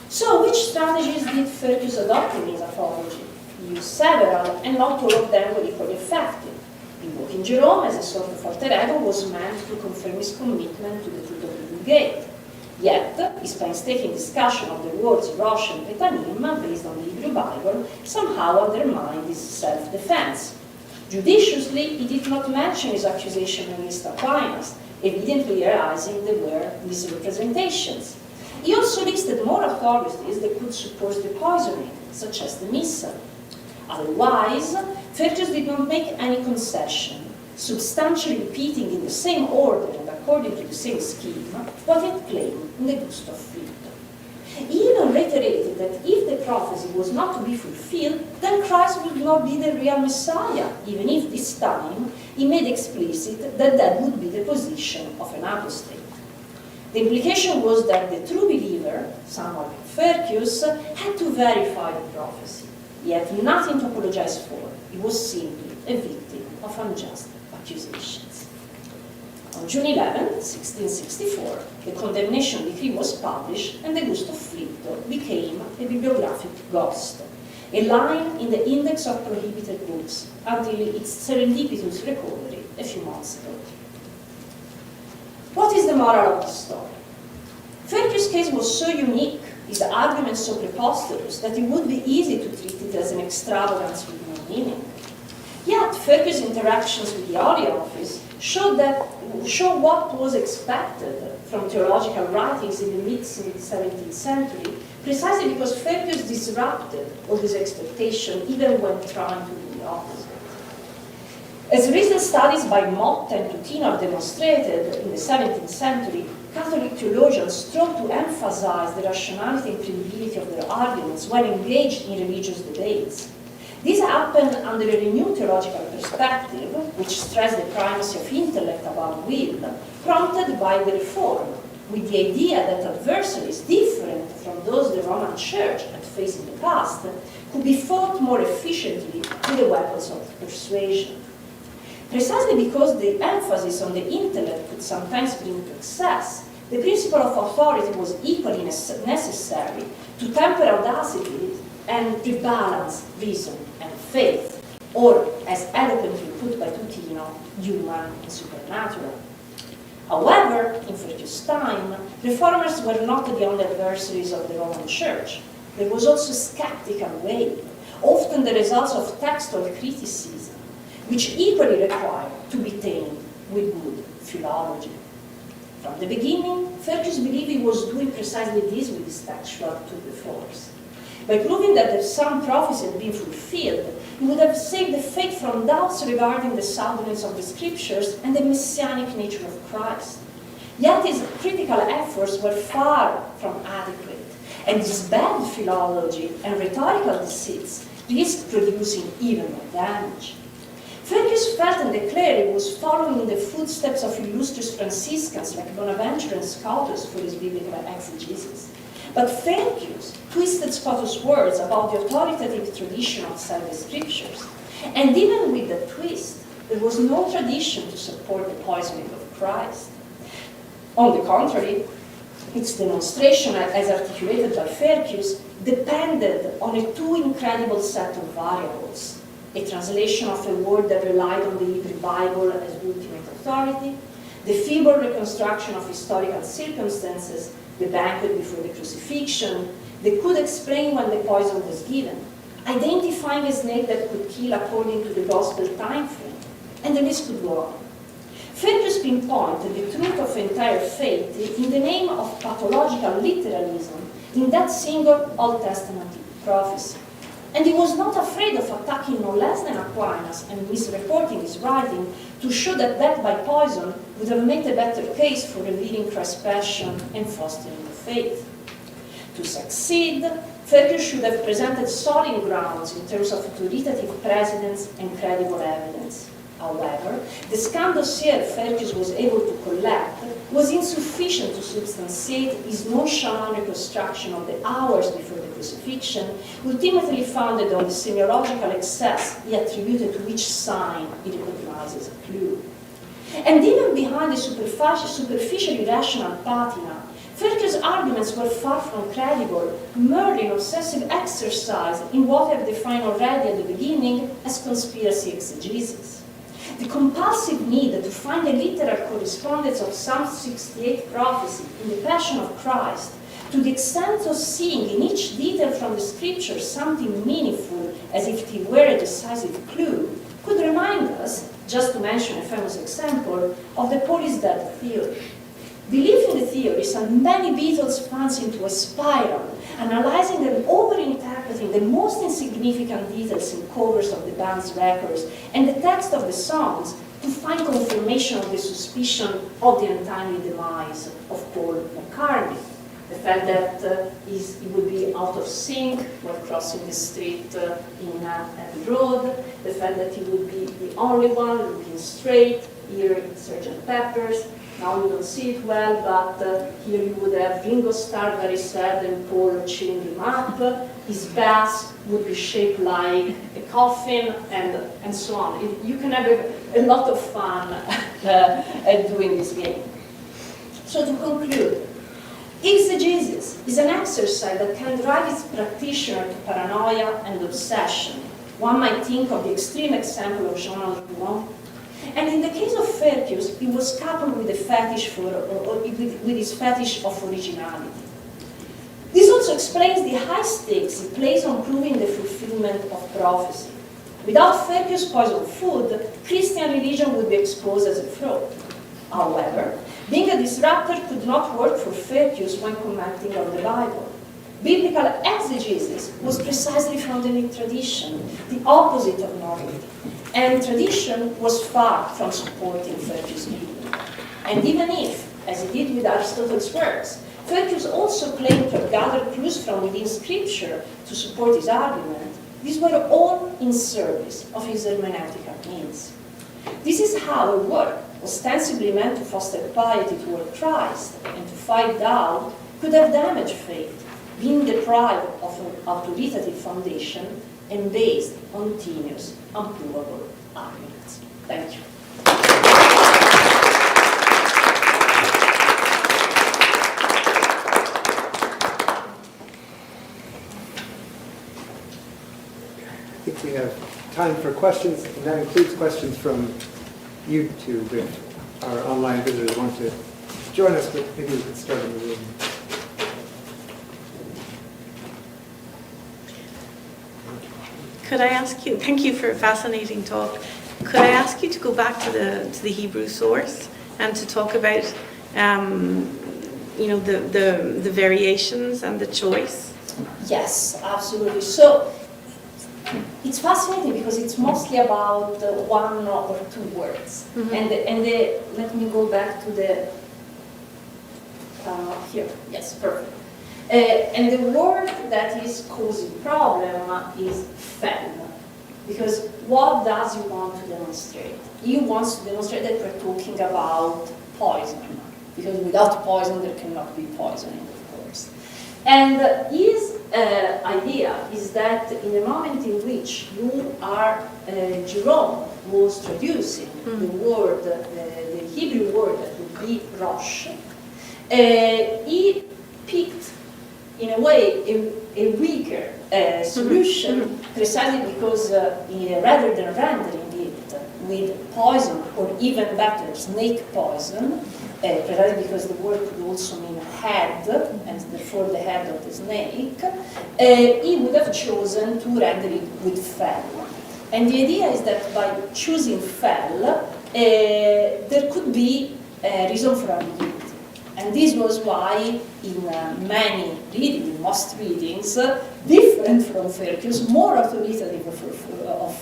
So, which strategies did Ferchius adopt in his apology? He used several, and not all of them were equally effective. Invoking Jerome as a sort of alter ego was meant to confirm his commitment to the truth of the Vulgate. Yet, his painstaking discussion of the words Rosh and Petanim, based on the Hebrew Bible, somehow undermined his self-defense. Judiciously, he did not mention his accusation against Aquinas, evidently realizing they were misrepresentations. He also listed more authorities that could support the poisoning, such as the Missal. Otherwise, Ferchius did not make any concession, substantially repeating in the same order and according to the same scheme what he had claimed in the Gusto Fritto. He even reiterated that if the prophecy was not to be fulfilled, then Christ would not be the real Messiah, even if this time he made explicit that that would be the position of an apostate. The implication was that the true believer, someone like Ferchius, had to verify the prophecy. He had nothing to apologize for. He was simply a victim of unjust accusations. On June 11, 1664, the condemnation decree was published and the Gusto Fritto became a bibliographic ghost, a line in the index of prohibited books until its serendipitous recovery a few months ago. What is the moral of the story? Ferchius' case was so unique, his arguments so preposterous, that it would be easy to treat it as an extravagance with no meaning. Yet, Ferchius' interactions with the Holy Office show what was expected from theological writings in the mid-17th century, precisely because Ferchius disrupted all this expectation even when trying to do the opposite. As recent studies by Motta and Tutino have demonstrated, in the 17th century, Catholic theologians strove to emphasize the rationality and credibility of their arguments when engaged in religious debates. This happened under a renewed theological perspective, which stressed the primacy of intellect above will, prompted by the Reform, with the idea that adversaries different from those the Roman Church had faced in the past could be fought more efficiently with the weapons of persuasion. Precisely because the emphasis on the intellect could sometimes bring to excess, the principle of authority was equally necessary to temper audacity and rebalance reason and faith, or, as eloquently put by Tutino, human and supernatural. However, in Ferchius' time, reformers were not the only adversaries of the Roman Church. There was also a skeptical wave, often the results of textual criticism, which equally required to be tamed with good philology. From the beginning, Ferchius believed he was doing precisely this with his textual tour de force. By proving that if some prophecy had been fulfilled, he would have saved the faith from doubts regarding the soundness of the scriptures and the messianic nature of Christ. Yet his critical efforts were far from adequate, and his bad philology and rhetorical deceits risked producing even more damage. Ferchius felt and declared he was following in the footsteps of illustrious Franciscans like Bonaventure and Scotus for his biblical exegesis. But Ferchius twisted Scotus' words about the authoritative tradition outside the scriptures. And even with the twist, there was no tradition to support the poisoning of Christ. On the contrary, its demonstration, as articulated by Ferchius, depended on a too incredible set of variables. A translation of a word that relied on the Hebrew Bible as ultimate authority, the feeble reconstruction of historical circumstances, the banquet before the crucifixion, that could explain when the poison was given, identifying a snake that could kill according to the gospel time frame, and the list could go on. Ferchius pinpointed the truth of entire faith in the name of pathological literalism in that single Old Testament prophecy. And he was not afraid of attacking no less than Aquinas and misreporting his writing to show that death by poison would have made a better case for revealing Christ's passion and fostering the faith. To succeed, Ferchius should have presented solid grounds in terms of authoritative precedents and credible evidence. However, the scant dossier Ferchius was able to collect was insufficient to substantiate his nonchalant reconstruction of the hours before the crucifixion, ultimately founded on the semiological excess he attributed to each sign he recognized as a clue. And even behind the superficially rational patina, Ferchius' arguments were far from credible, merely an obsessive exercise in what I've defined already at the beginning as conspiracy exegesis. The compulsive need to find a literal correspondence of Psalm 68 prophecy in the Passion of Christ, to the extent of seeing in each detail from the scripture something meaningful as if it were a decisive clue, could remind us, just to mention a famous example, of the Paul is dead theory. Belief in the theory sent many Beatles fans into a spiral, analyzing and over-interpreting the most insignificant details in covers of the band's records and the text of the songs to find confirmation of the suspicion of the untimely demise of Paul McCartney. The fact that he would be out of sync while crossing the street in Abbey Road, the fact that he would be the only one looking straight, hearing Sgt. Pepper's. Now you don't see it well, but here you would have Ringo Starr very sad and Paul cheering him up. His bass would be shaped like a coffin, and so on. You can have a lot of fun at doing this game. So to conclude, exegesis is an exercise that can drive its practitioner to paranoia and obsession. One might think of the extreme example of Jean Laurent. And in the case of Ferchius, it was coupled with a fetish with his fetish of originality. This also explains the high stakes he placed on proving the fulfillment of prophecy. Without Ferchius' poison food, Christian religion would be exposed as a fraud. However, being a disruptor could not work for Ferchius when commenting on the Bible. Biblical exegesis was precisely from the tradition, the opposite of normative. And tradition was far from supporting Ferchius' view. And even if, as he did with Aristotle's works, Ferchius also claimed to have gathered clues from within Scripture to support his argument, these were all in service of his hermeneutical means. This is how a work ostensibly meant to foster piety toward Christ and to fight doubt could have damaged faith, being deprived of an authoritative foundation and based on tenuous, unprovable arguments. Thank you. I think we have time for questions, and that includes questions from YouTube if our online visitors want to join us, but maybe we could start in the room. Could I ask you, thank you for a fascinating talk, could I ask you to go back to the Hebrew source and to talk about the variations and the choice? Yes, absolutely. So it's fascinating because it's mostly about one or two words. Mm-hmm. Let me go back to the here. Yes, perfect. And the word that is causing problem is fell. Because what does he want to demonstrate? He wants to demonstrate that we're talking about poison. Because without poison, there cannot be poisoning, of course. And his idea is that in the moment in which you are, Jerome was traducing the word, the Hebrew word that would be Rosh, he picked, in a way, a weaker solution, precisely because rather than rendering it with poison, or even better, snake poison, precisely because the word could also mean head, and therefore the head of the snake, he would have chosen to render it with fell. And the idea is that by choosing fell, there could be a reason for ambiguity. And this was why in many readings, in most readings, different from Ferchius, more authoritative of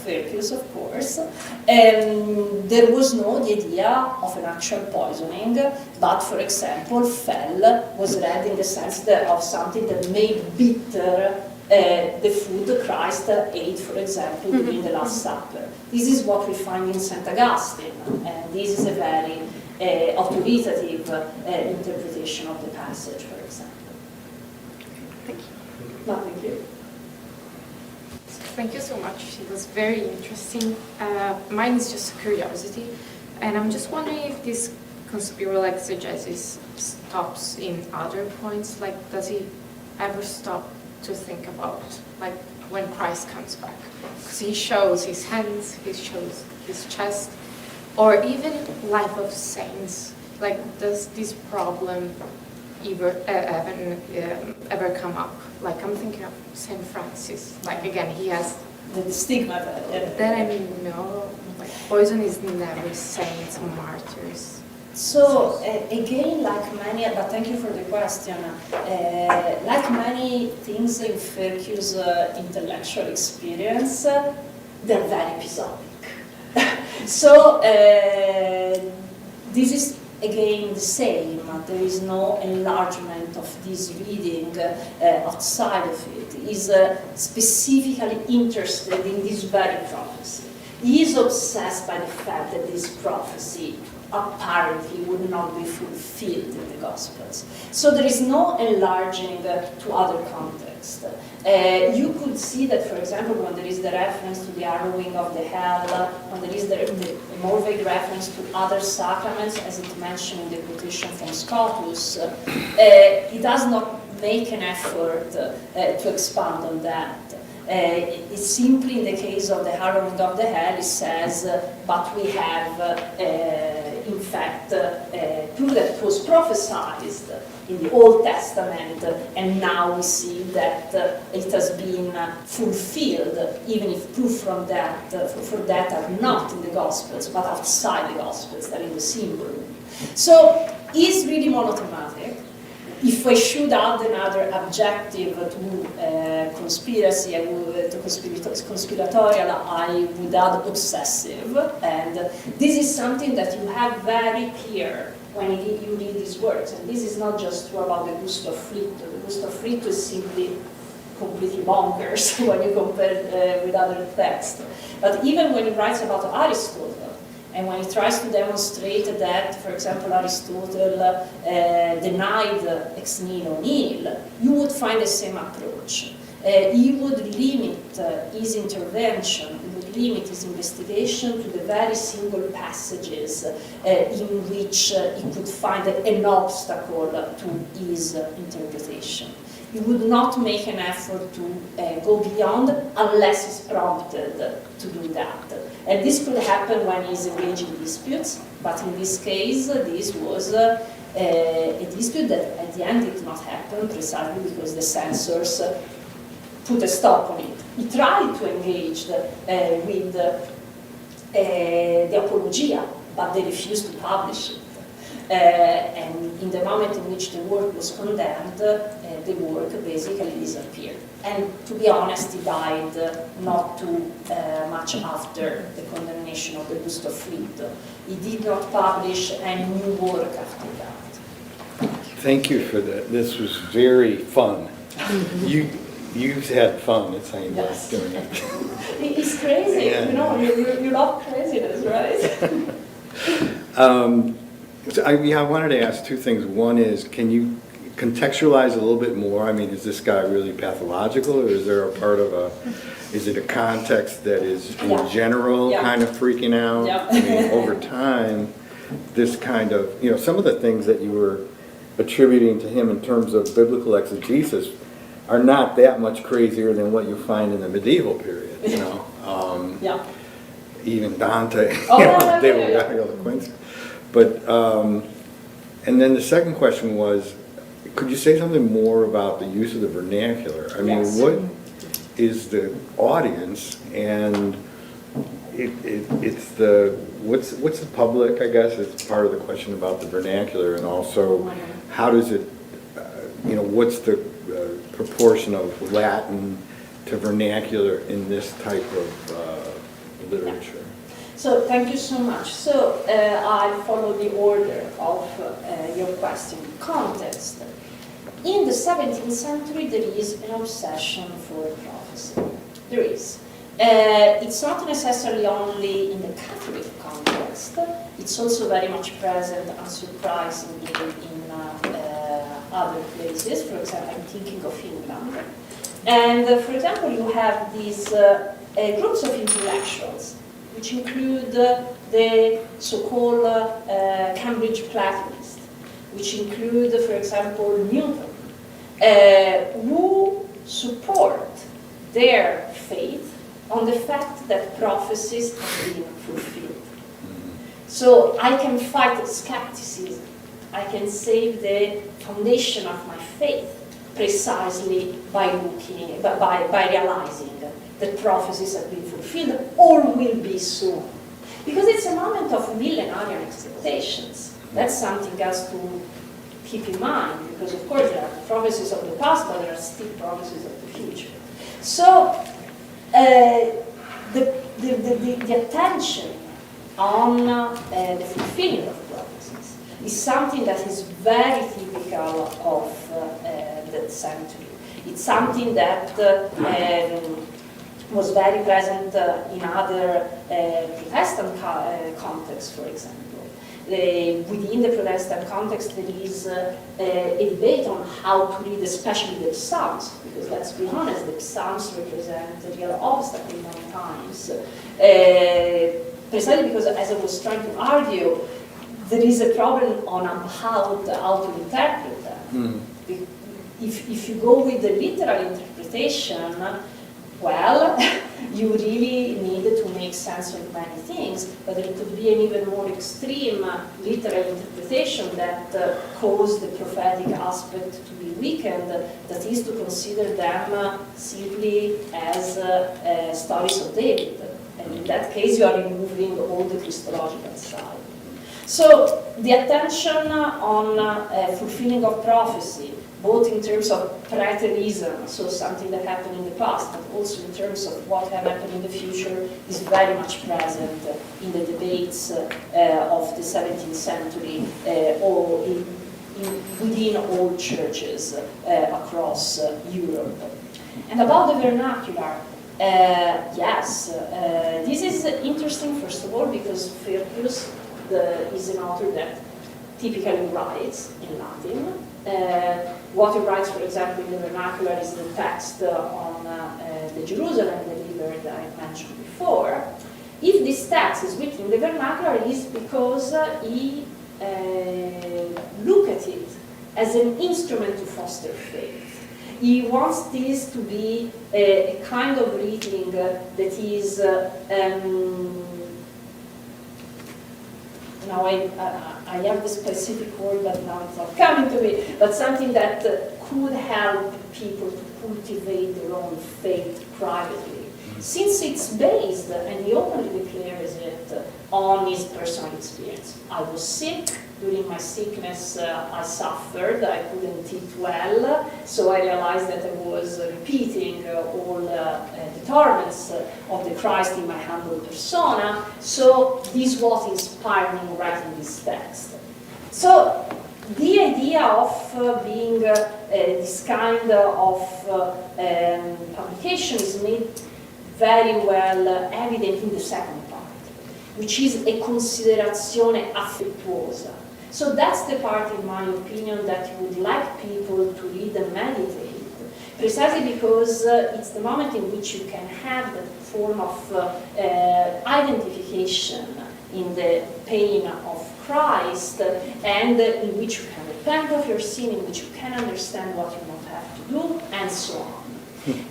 Ferchius, of course, there was no the idea of an actual poisoning, but, for example, fell was read in the sense of something that made bitter the food Christ ate, for example, during the Last Supper. This is what we find in St. Augustine, and this is a very authoritative interpretation of the passage, for example. Thank you. No, thank you. Thank you so much. It was very interesting. Mine is just curiosity, and I'm just wondering if this conspiral exegesis stops in other points? Like, does he ever stop to think about, like, when Christ comes back? Because he shows his hands, he shows his chest, or even life of saints. Like, does this problem ever come up? Like, I'm thinking of Saint Francis. Like, again, he has The stigma that I know, like, poison is never saints or martyrs. So again, like many, but thank you for the question. Like many things in Ferchius' intellectual experience, they're very episodic. So this is again the same. There is no enlargement of this reading outside of it. He's specifically interested in this very prophecy. He is obsessed by the fact that this prophecy apparently would not be fulfilled in the Gospels. So there is no enlarging to other contexts. You could see that, for example, when there is the reference to the harrowing of the hell, when there is the more vague reference to other sacraments, as it mentioned in the quotation from Scotus, he does not make an effort to expand on that. It's simply in the case of the harrowing of the hell, it says, but we have, in fact, proof that it was prophesied in the Old Testament, and now we see that it has been fulfilled, even if proof from that, for that are not in the Gospels, but outside the Gospels, they're in the symbol. So it's really monothematic. If I should add another objective to conspiracy, to conspiratorial, I would add obsessive. And this is something that you have very clear when you read these works. And this is not just true about the Gusto Fritto. The Gusto Fritto is simply completely bonkers when you compare it with other texts. But even when he writes about Aristotle, and when he tries to demonstrate that, for example, Aristotle denied ex nihilo nihil, you would find the same approach. He would limit his intervention, he would limit his investigation to the very single passages in which he could find an obstacle to his interpretation. He would not make an effort to go beyond unless he's prompted to do that. And this could happen when he's engaged in disputes, but in this case, this was a dispute that at the end did not happen precisely because the censors put a stop on it. He tried to engage with the Apologia, but they refused to publish it. And in the moment in which the work was condemned, the work basically disappeared. And to be honest, he died not too much after the condemnation of the Gusto Fritto. He did not publish any new work after that. Thank you for that. This was very fun. You've had fun, it seems like, Yes. doing it. It's crazy, Yeah. you know, you love craziness, right? So I wanted to ask two things. One is, can you contextualize a little bit more? I mean, is this guy really pathological, or is there a part of is it a context that is in Yeah. general Yeah. kind of freaking out? Yeah. I mean, over time, this kind of, some of the things that you were attributing to him in terms of biblical exegesis are not that much crazier than what you find in the medieval period, Yeah. Even Dante, Oh, yeah. they were very eloquent. But, and then the second question was, could you say something more about the use of the vernacular? I mean, Yes. what is the audience, and it's what's the public, I guess, is part of the question about the vernacular, and also how does it, what's the proportion of Latin to vernacular in this type of literature? So thank you so much. So I follow the order of your question. Context. In the 17th century, there is an obsession for prophecy. There is. It's not necessarily only in the Catholic context. It's also very much present, unsurprisingly, in other places. For example, I'm thinking of England. And for example, you have these groups of intellectuals which include the so-called Cambridge Platonists, which include, for example, Newton, who support their faith on the fact that prophecies have been fulfilled. So I can fight skepticism. I can save the foundation of my faith precisely by realizing that prophecies have been fulfilled or will be soon. Because it's a moment of millenarian expectations. That's something else to keep in mind, because of course there are prophecies of the past, but there are still prophecies of the future. So the attention on the fulfilling of prophecies is something that is very typical of that century. It's something that was very present in other Protestant contexts, for example. Within the Protestant context, there is a debate on how to read, especially the Psalms, because let's be honest, the Psalms represent a real obstacle many times. Precisely because, as I was trying to argue, there is a problem on how to interpret them. If you go with the literal interpretation, well, you really need to make sense of many things, but there could be an even more extreme literal interpretation that caused the prophetic aspect to be weakened, that is to consider them simply as stories of David. And in that case, you are removing all the Christological side. So the attention on fulfilling of prophecy, both in terms of preterism, so something that happened in the past, but also in terms of what can happen in the future, is very much present in the debates of the 17th century or within all churches across Europe. And about the vernacular, yes, this is interesting, first of all, because Ferchius is an author that typically writes in Latin. What he writes, for example, in the vernacular is the text on the Jerusalem delivered that I mentioned before. If this text is written in the vernacular, it is because he looked at it as an instrument to foster faith. He wants this to be a kind of reading that is now I have the specific word, but now it's not coming to me, but something that could help people to cultivate their own faith privately. Since it's based, and he openly declares it, on his personal experience. I was sick. During my sickness, I suffered. I couldn't eat well, so I realized that I was repeating all the torments of the Christ in my humble persona. So this was inspired me writing this text. So the idea of being this kind of publication is made very well evident in the second part, which is a considerazione affettuosa. So that's the part, in my opinion, that you would like people to read and meditate, precisely because it's the moment in which you can have that form of identification in the pain of Christ, and in which you can repent of your sin, in which you can understand what you don't have to do, and so on.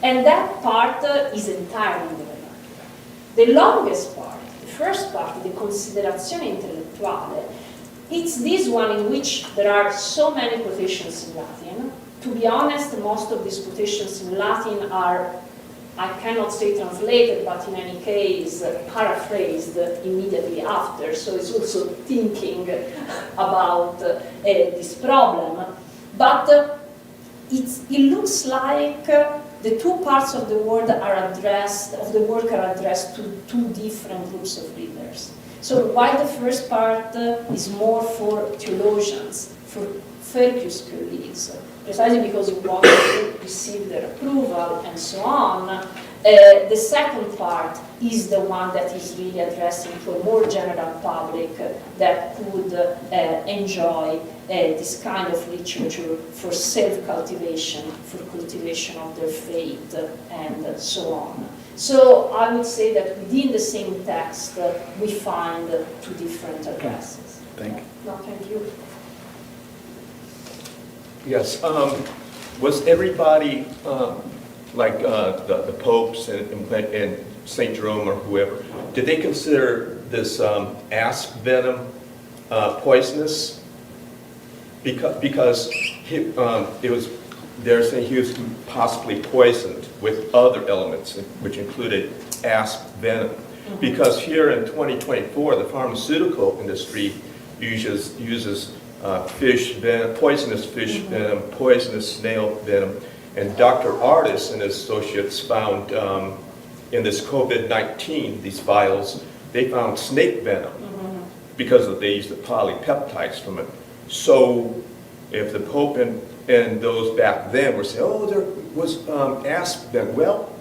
And that part is entirely in the vernacular. The longest part, the first part, the considerazione intellettuale, it's this one in which there are so many quotations in Latin. To be honest, most of these quotations in Latin are, I cannot say translated, but in any case, paraphrased immediately after. So it's also thinking about this problem. But it looks like the two parts of the work are addressed to two different groups of readers. So while the first part is more for theologians, for Ferchius colleagues, precisely because we want to receive their approval and so on, the second part is the one that is really addressing to a more general public that could enjoy this kind of literature for self-cultivation, for cultivation of their faith, and so on. So I would say that within the same text, we find two different addresses. Thank you. No, thank you. Yes. Was everybody, like the popes and St. Jerome or whoever, did they consider this asp venom poisonous? Because it was, they're saying he was possibly poisoned with other elements, which included asp venom. Because here in 2024, the pharmaceutical industry uses fish venom, poisonous fish venom, poisonous snail venom, and Dr. Artis and his associates found in this COVID-19, these vials, they found snake venom because they used the polypeptides from it. So if the Pope and those back then were saying, oh, there was asp venom, well,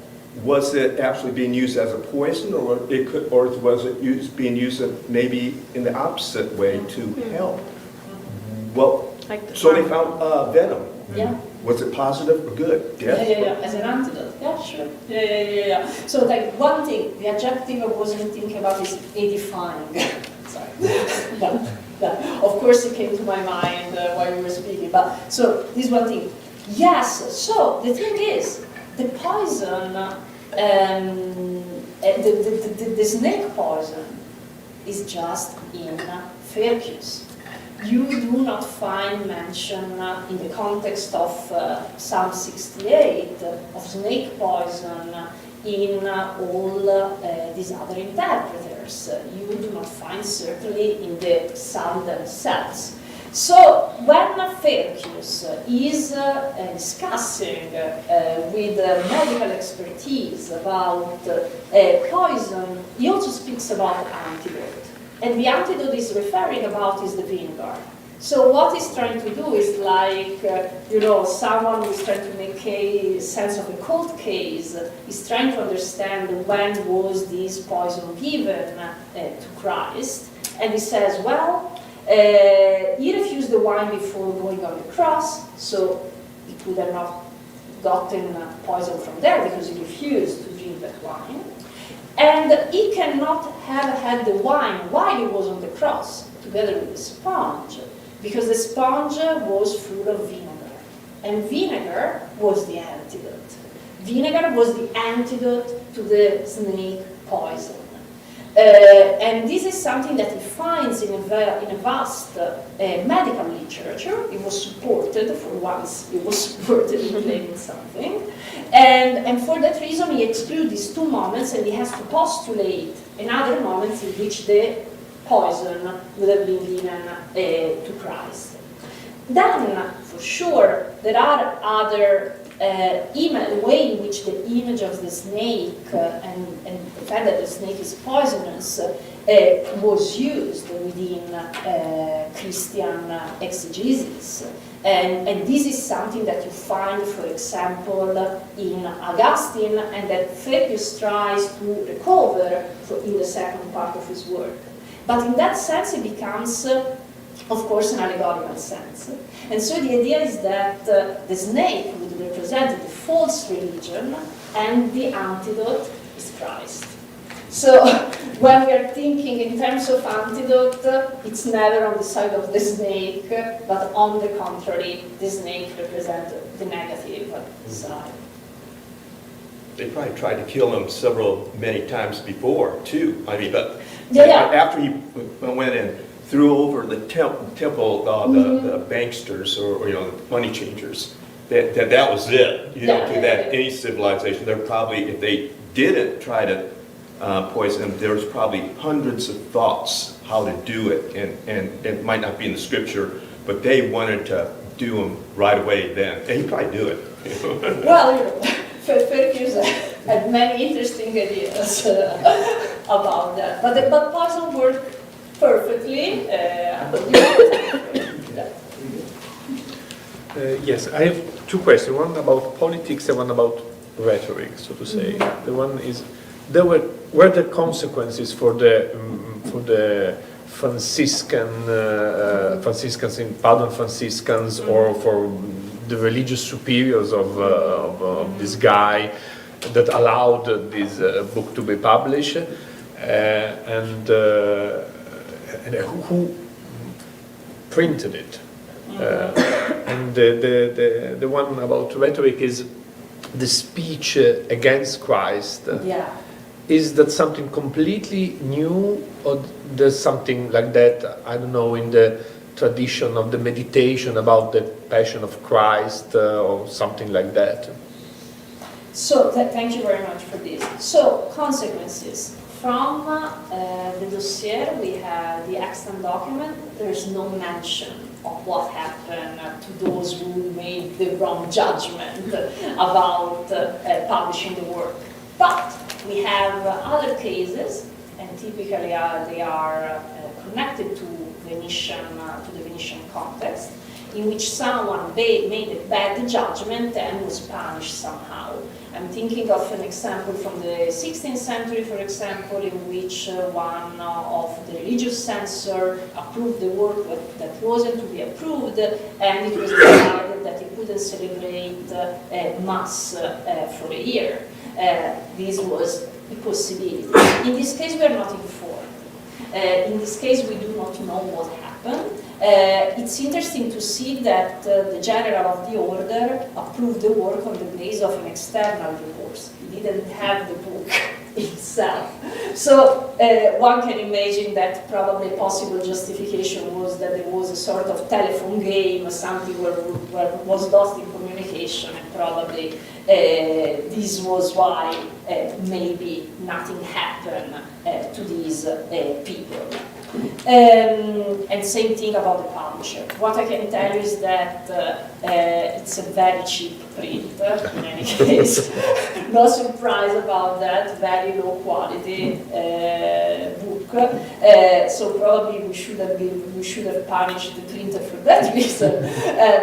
was it actually being used as a poison, or was it being used maybe in the opposite way to help? Well, so they found venom. Yeah. Was it positive or good? Yeah, as an antidote. Yeah, sure. Yeah. So like one thing, the adjective I wasn't thinking about is edifying. Sorry. but of course it came to my mind while you were speaking. But so this one thing. Yes. So the thing is, the poison, the snake poison, is just in Ferchius. You do not find mention in the context of Psalm 68 of snake poison in all these other interpreters. You do not find certainly in the Psalm themselves. So when Ferchius is discussing with medical expertise about poison, he also speaks about antidote. And the antidote he's referring about is the vinegar. So what he's trying to do is like, someone who's trying to make a sense of a cold case, is trying to understand when was this poison given to Christ. And he says, well, he refused the wine before going on the cross, so he could have not gotten poison from there because he refused to drink that wine. And he cannot have had the wine while he was on the cross, together with the sponge, because the sponge was full of vinegar. And vinegar was the antidote. Vinegar was the antidote to the snake poison. And this is something that he finds in a vast medical literature. It was supported, for once it was supported in claiming something. And for that reason he excludes these two moments, and he has to postulate another moment in which the poison would have been given to Christ. Then, for sure, there are other way in which the image of the snake and the fact that the snake is poisonous was used within Christian exegesis. And this is something that you find, for example, in Augustine, and that Ferchius tries to recover in the second part of his work. But in that sense it becomes, of course, an allegorical sense. And so the idea is that the snake would represent the false religion and the antidote is Christ. So when we are thinking in terms of antidote, it's never on the side of the snake, but on the contrary, the snake represents the negative side. They probably tried to kill him many times before, too. I mean, but after he went and threw over the temple, the banksters or the money changers, that was it. You don't do that in any civilization. They're probably, if they didn't try to poison him, there was probably hundreds of thoughts how to do it, and it might not be in the scripture, but they wanted to do him right away then, and he'd probably do it. Well, Ferchius had many interesting ideas about that, but poison worked perfectly. Yes, I have two questions. One about politics and one about rhetoric, so to say. The one is, were there consequences for the Franciscans in Padon Franciscans, or for the religious superiors of this guy, that allowed this book to be published, and who printed it. And the one about rhetoric is the speech against Christ. Yeah. Is that something completely new, or there's something like that, I don't know, in the tradition of the meditation about the Passion of Christ, or something like that? So, thank you very much for this. So, consequences. From the dossier, we have the extant document. There's no mention of what happened to those who made the wrong judgment about publishing the work. But we have other cases, and typically they are connected to the Venetian context, in which someone made a bad judgment and was punished somehow. I'm thinking of an example from the 16th century, for example, in which one of the religious censors approved the work that wasn't to be approved, and it was decided that he couldn't celebrate Mass for a year. This was a possibility. In this case, we are not informed. In this case, we do not know what happened. It's interesting to see that the general of the order approved the work on the basis of an external recourse. He didn't have the book itself. So one can imagine that probably a possible justification was that there was a sort of telephone game, something where was lost in communication, and probably this was why maybe nothing happened to these people. And same thing about the publisher. What I can tell you is that it's a very cheap print, in any case. No surprise about that, very low quality book. So probably we should have punished the printer for that reason.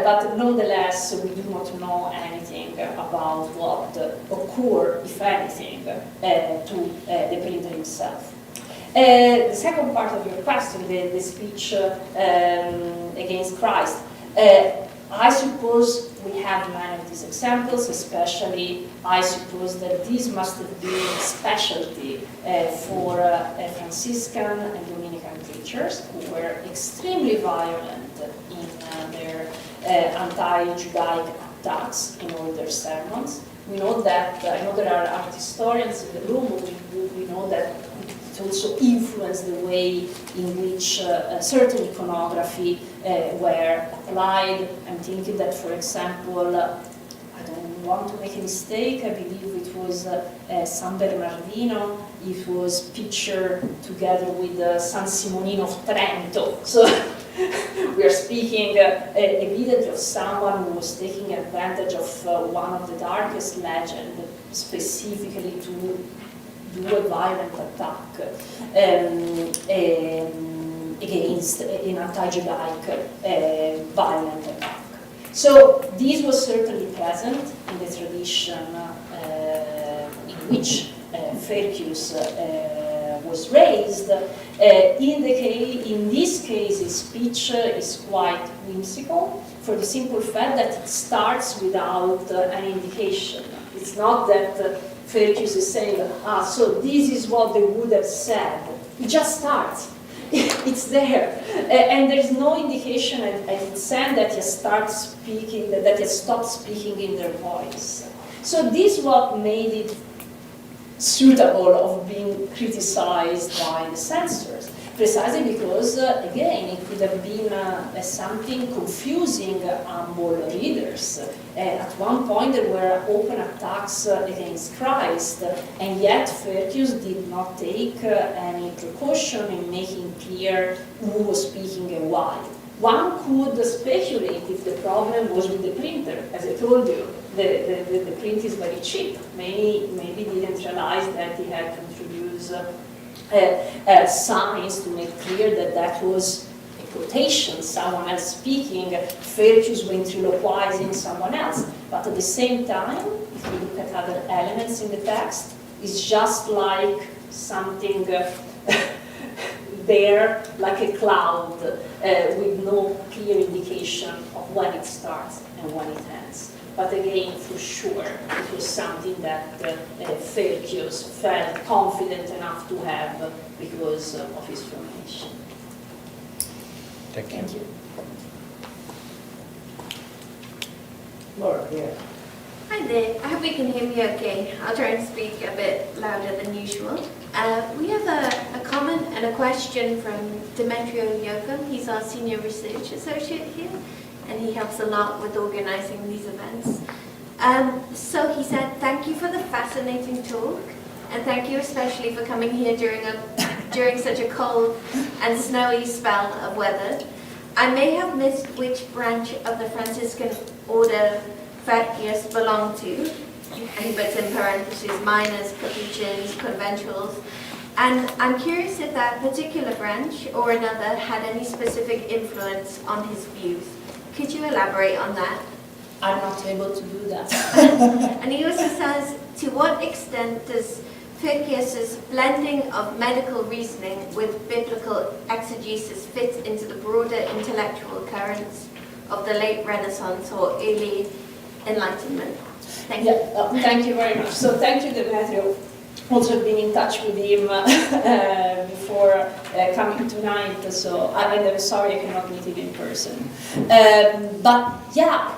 But nonetheless, we do not know anything about what occurred, if anything, to the printer himself. The second part of your question, the speech against Christ, I suppose we have many of these examples, especially I suppose that this must have been a specialty for Franciscan and Dominican preachers, who were extremely violent in their anti-Judaic attacks in all their sermons. We know that, I know there are art historians in the room, we know that it also influenced the way in which certain iconography were applied. I'm thinking that, for example, I don't want to make a mistake, I believe it was San Bernardino, it was pictured together with San Simonino of Trento. So we are speaking evidently of someone who was taking advantage of one of the darkest legends, specifically to do a violent attack against an anti-Judaic violent attack. So this was certainly present in the tradition in which Ferchius was raised. In this case, his speech is quite whimsical for the simple fact that it starts without an indication. It's not that Ferchius is saying, so this is what they would have said. It just starts. It's there. And there's no indication at its end that he starts speaking, that he stopped speaking in their voice. So this is what made it suitable of being criticized by the censors, precisely because, again, it could have been something confusing humble readers. At one point there were open attacks against Christ, and yet Ferchius did not take any precaution in making clear who was speaking and why. One could speculate if the problem was with the printer. As I told you, the print is very cheap. Many maybe didn't realize that he had to introduce signs to make clear that that was a quotation, someone else speaking, Ferchius ventriloquizing someone else. But at the same time, if you look at other elements in the text, it's just like something there, like a cloud, with no clear indication of when it starts and when it ends. but again, for sure, it was something that Ferchius felt confident enough to have because of his formation. Thank you. Thank you. Laura, yeah. Hi there, I hope you can hear me okay. I'll try and speak a bit louder than usual. We have a comment and a question from Demetrio Yoko. He's our Senior Research Associate here, and he helps a lot with organizing these events. So he said, thank you for the fascinating talk, and thank you especially for coming here during such a cold and snowy spell of weather. I may have missed which branch of the Franciscan order Ferchius belonged to, and he puts in parentheses, minors, capuchins, conventuals, and I'm curious if that particular branch or another had any specific influence on his views. Could you elaborate on that? I'm not able to do that. And he also says, to what extent does Ferchius's blending of medical reasoning with biblical exegesis fit into the broader intellectual currents of the late Renaissance or early Enlightenment? Thank you. Thank you very much. So thank you, Demetrio. Also been in touch with him before coming tonight, so I'm sorry I cannot meet him in person. But yeah,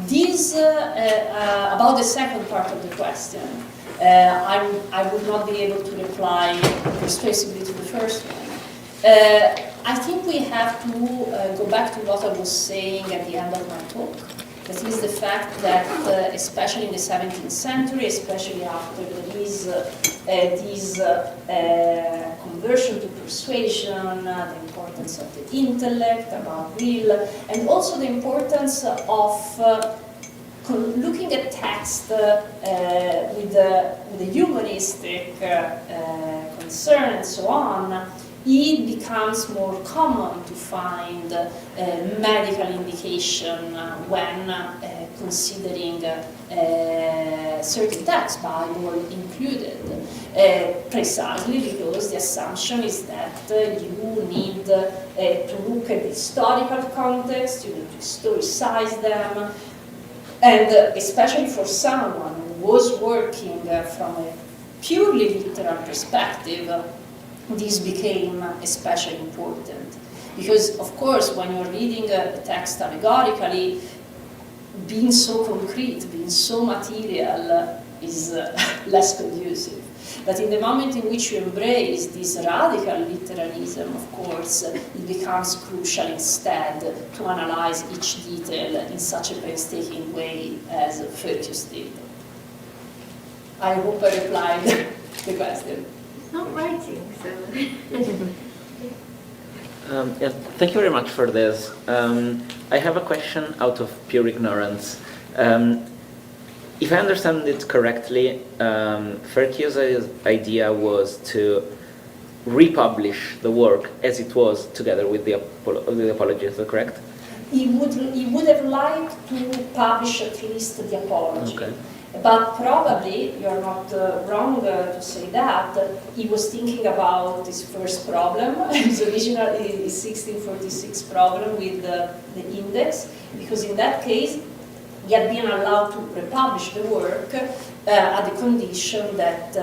this about the second part of the question, I would not be able to reply persuasively to the first one. I think we have to go back to what I was saying at the end of my talk. That is the fact that, especially in the 17th century, especially after there is this conversion to persuasion, the importance of the intellect, about will, and also the importance of looking at text with a humanistic concern and so on, it becomes more common to find medical indication when considering certain texts, Bible included, precisely because the assumption is that you need to look at the historical context, you need to historicize them, and especially for someone who was working from a purely literal perspective, this became especially important. Because, of course, when you're reading a text allegorically, being so concrete, being so material is less conducive. But in the moment in which you embrace this radical literalism, of course, it becomes crucial instead to analyze each detail in such a painstaking way as Ferchius did. I hope I replied the question. Not writing, so... Yeah, thank you very much for this. I have a question out of pure ignorance. If I understand it correctly, Ferchius' idea was to republish the work as it was together with the Apology, is that correct? He would have liked to publish at least the Apology. Okay. But probably, you're not wrong to say that, he was thinking about his first problem, his original 1646 problem with the index, because in that case, he had been allowed to republish the work at the condition that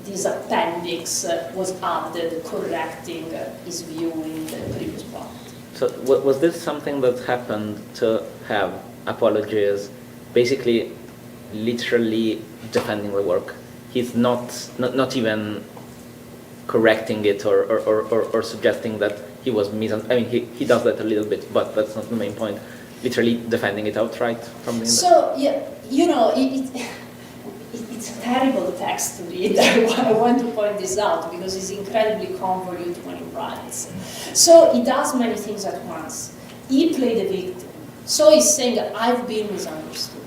this appendix was added, correcting his view in the previous part. So was this something that happened to have apologies basically literally defending the work? He's not even correcting it or suggesting that he was I mean, he does that a little bit, but that's not the main point. Literally defending it outright from the index. So, yeah, you know, it's a terrible text to read. I want to point this out because it's incredibly convoluted when he writes. So he does many things at once. He played the victim. So he's saying, I've been misunderstood.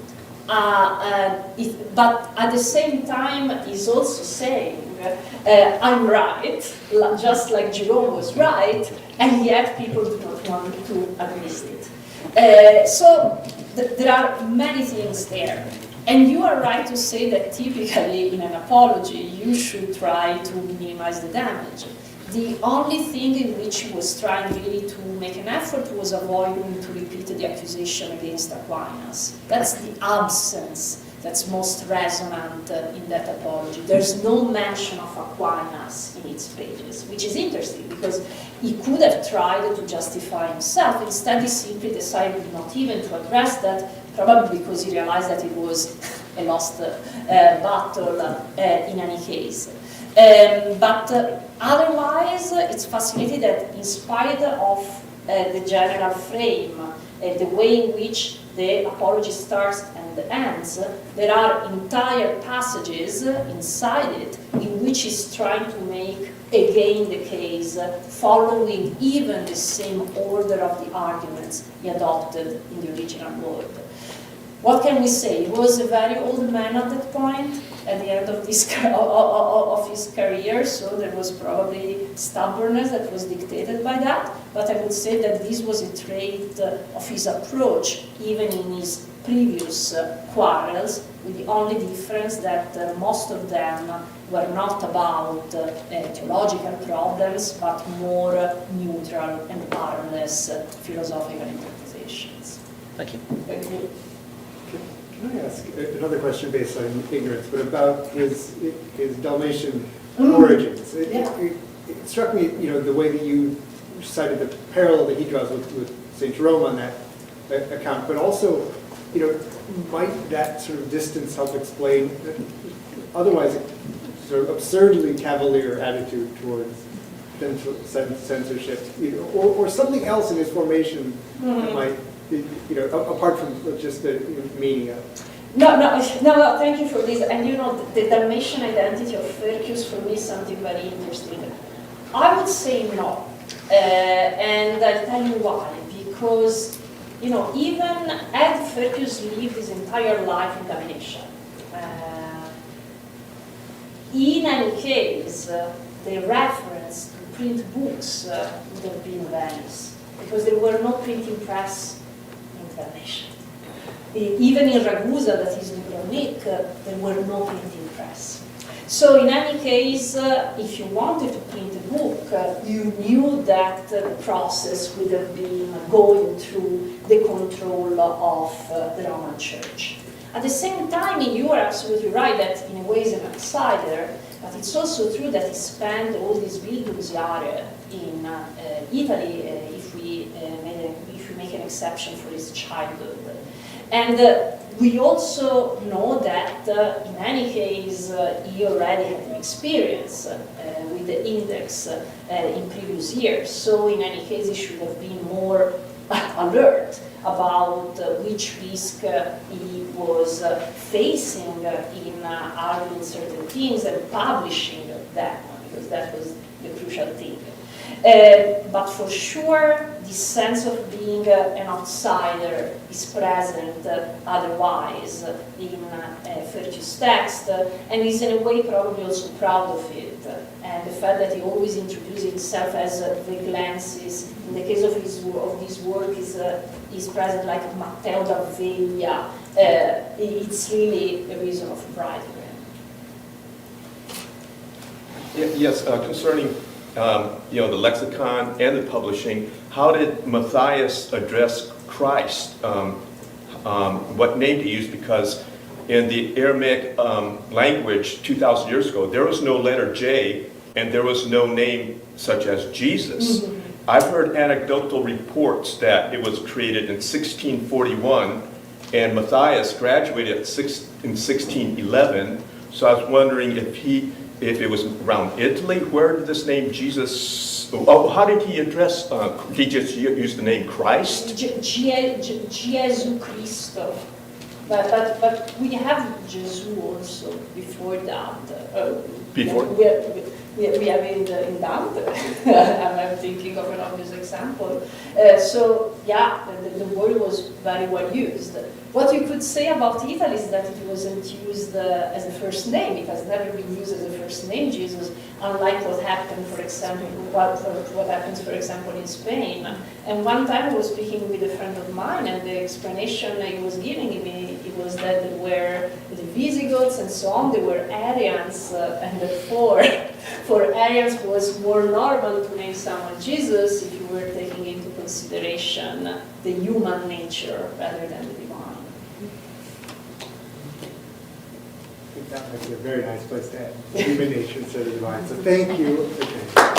But at the same time, he's also saying, I'm right, just like Jerome was right, and yet people do not want to admit it. So there are many things there. And you are right to say that typically in an apology, you should try to minimize the damage. The only thing in which he was trying really to make an effort was avoiding to repeat the accusation against Aquinas. That's the absence that's most resonant in that apology. There's no mention of Aquinas in its pages, which is interesting because he could have tried to justify himself. Instead, he simply decided not even to address that, probably because he realized that it was a lost battle in any case. But otherwise, it's fascinating that in spite of the general frame, the way in which the apology starts and ends, there are entire passages inside it in which he's trying to make again the case, following even the same order of the arguments he adopted in the original work. What can we say? He was a very old man at that point, at the end of his career, so there was probably stubbornness that was dictated by that, but I would say that this was a trait of his approach, even in his previous quarrels, with the only difference that most of them were not about theological problems, but more neutral and harmless philosophical interpretations. Thank you. Thank you. Can I ask another question based on ignorance, but about his Dalmatian origins? It struck me, the way that you cited the parallel that he draws with St. Jerome on that account, but also, might that sort of distance help explain otherwise sort of absurdly cavalier attitude towards censorship, or something else in his formation that might, apart from just the meaning of it. No, thank you for this. And the Dalmatian identity of Ferchius for me is something very interesting. I would say no. And I'll tell you why. Because, even had Ferchius lived his entire life in Dalmatia, in any case, the reference to print books would have been Venice, because there were no printing press in Dalmatia. Even in Ragusa, that is Dubrovnik, there were no printing press. So in any case, if you wanted to print a book, you knew that the process would have been going through the control of the Roman Church. At the same time, you are absolutely right that in a way he's an outsider, but it's also true that he spent all these Bildungsjahre in Italy, if we make an exception for his childhood. And we also know that, in any case, he already had an experience with the index in previous years. So in any case, he should have been more alert about which risk he was facing in arguing certain things and publishing them, because that was the crucial thing. But for sure, this sense of being an outsider is present otherwise in Ferchius' text, and he's in a way probably also proud of it. And the fact that he always introduces himself as Veglensis, in the case of this work, is present like Matteo da Veglia. It's really a reason of pride for him. Yes, concerning the lexicon and the publishing, how did Matthias address Christ? What name to use? Because in the Aramaic language 2,000 years ago, there was no letter J and there was no name such as Jesus. Mm-hmm. I've heard anecdotal reports that it was created in 1641 and Matthias graduated in 1611. So I was wondering if it was around Italy, where did this name Jesus, how did he address, did he just use the name Christ? Gesù Cristo. But we have Gesù also before that. Before? We have it in Dante. I'm thinking of an obvious example. So yeah, the word was very well used. What you could say about Italy is that it wasn't used as a first name. It has never been used as a first name, Jesus, unlike what happened, for example, what happens, for example, in Spain. And one time I was speaking with a friend of mine, and the explanation he was giving me, it was that there were the Visigoths and so on, they were Arians, and therefore for Arians was more normal to name someone Jesus if you were taking into consideration the human nature rather than the divine. I think that might be a very nice place to end. Human nature instead of divine. So thank you. Okay.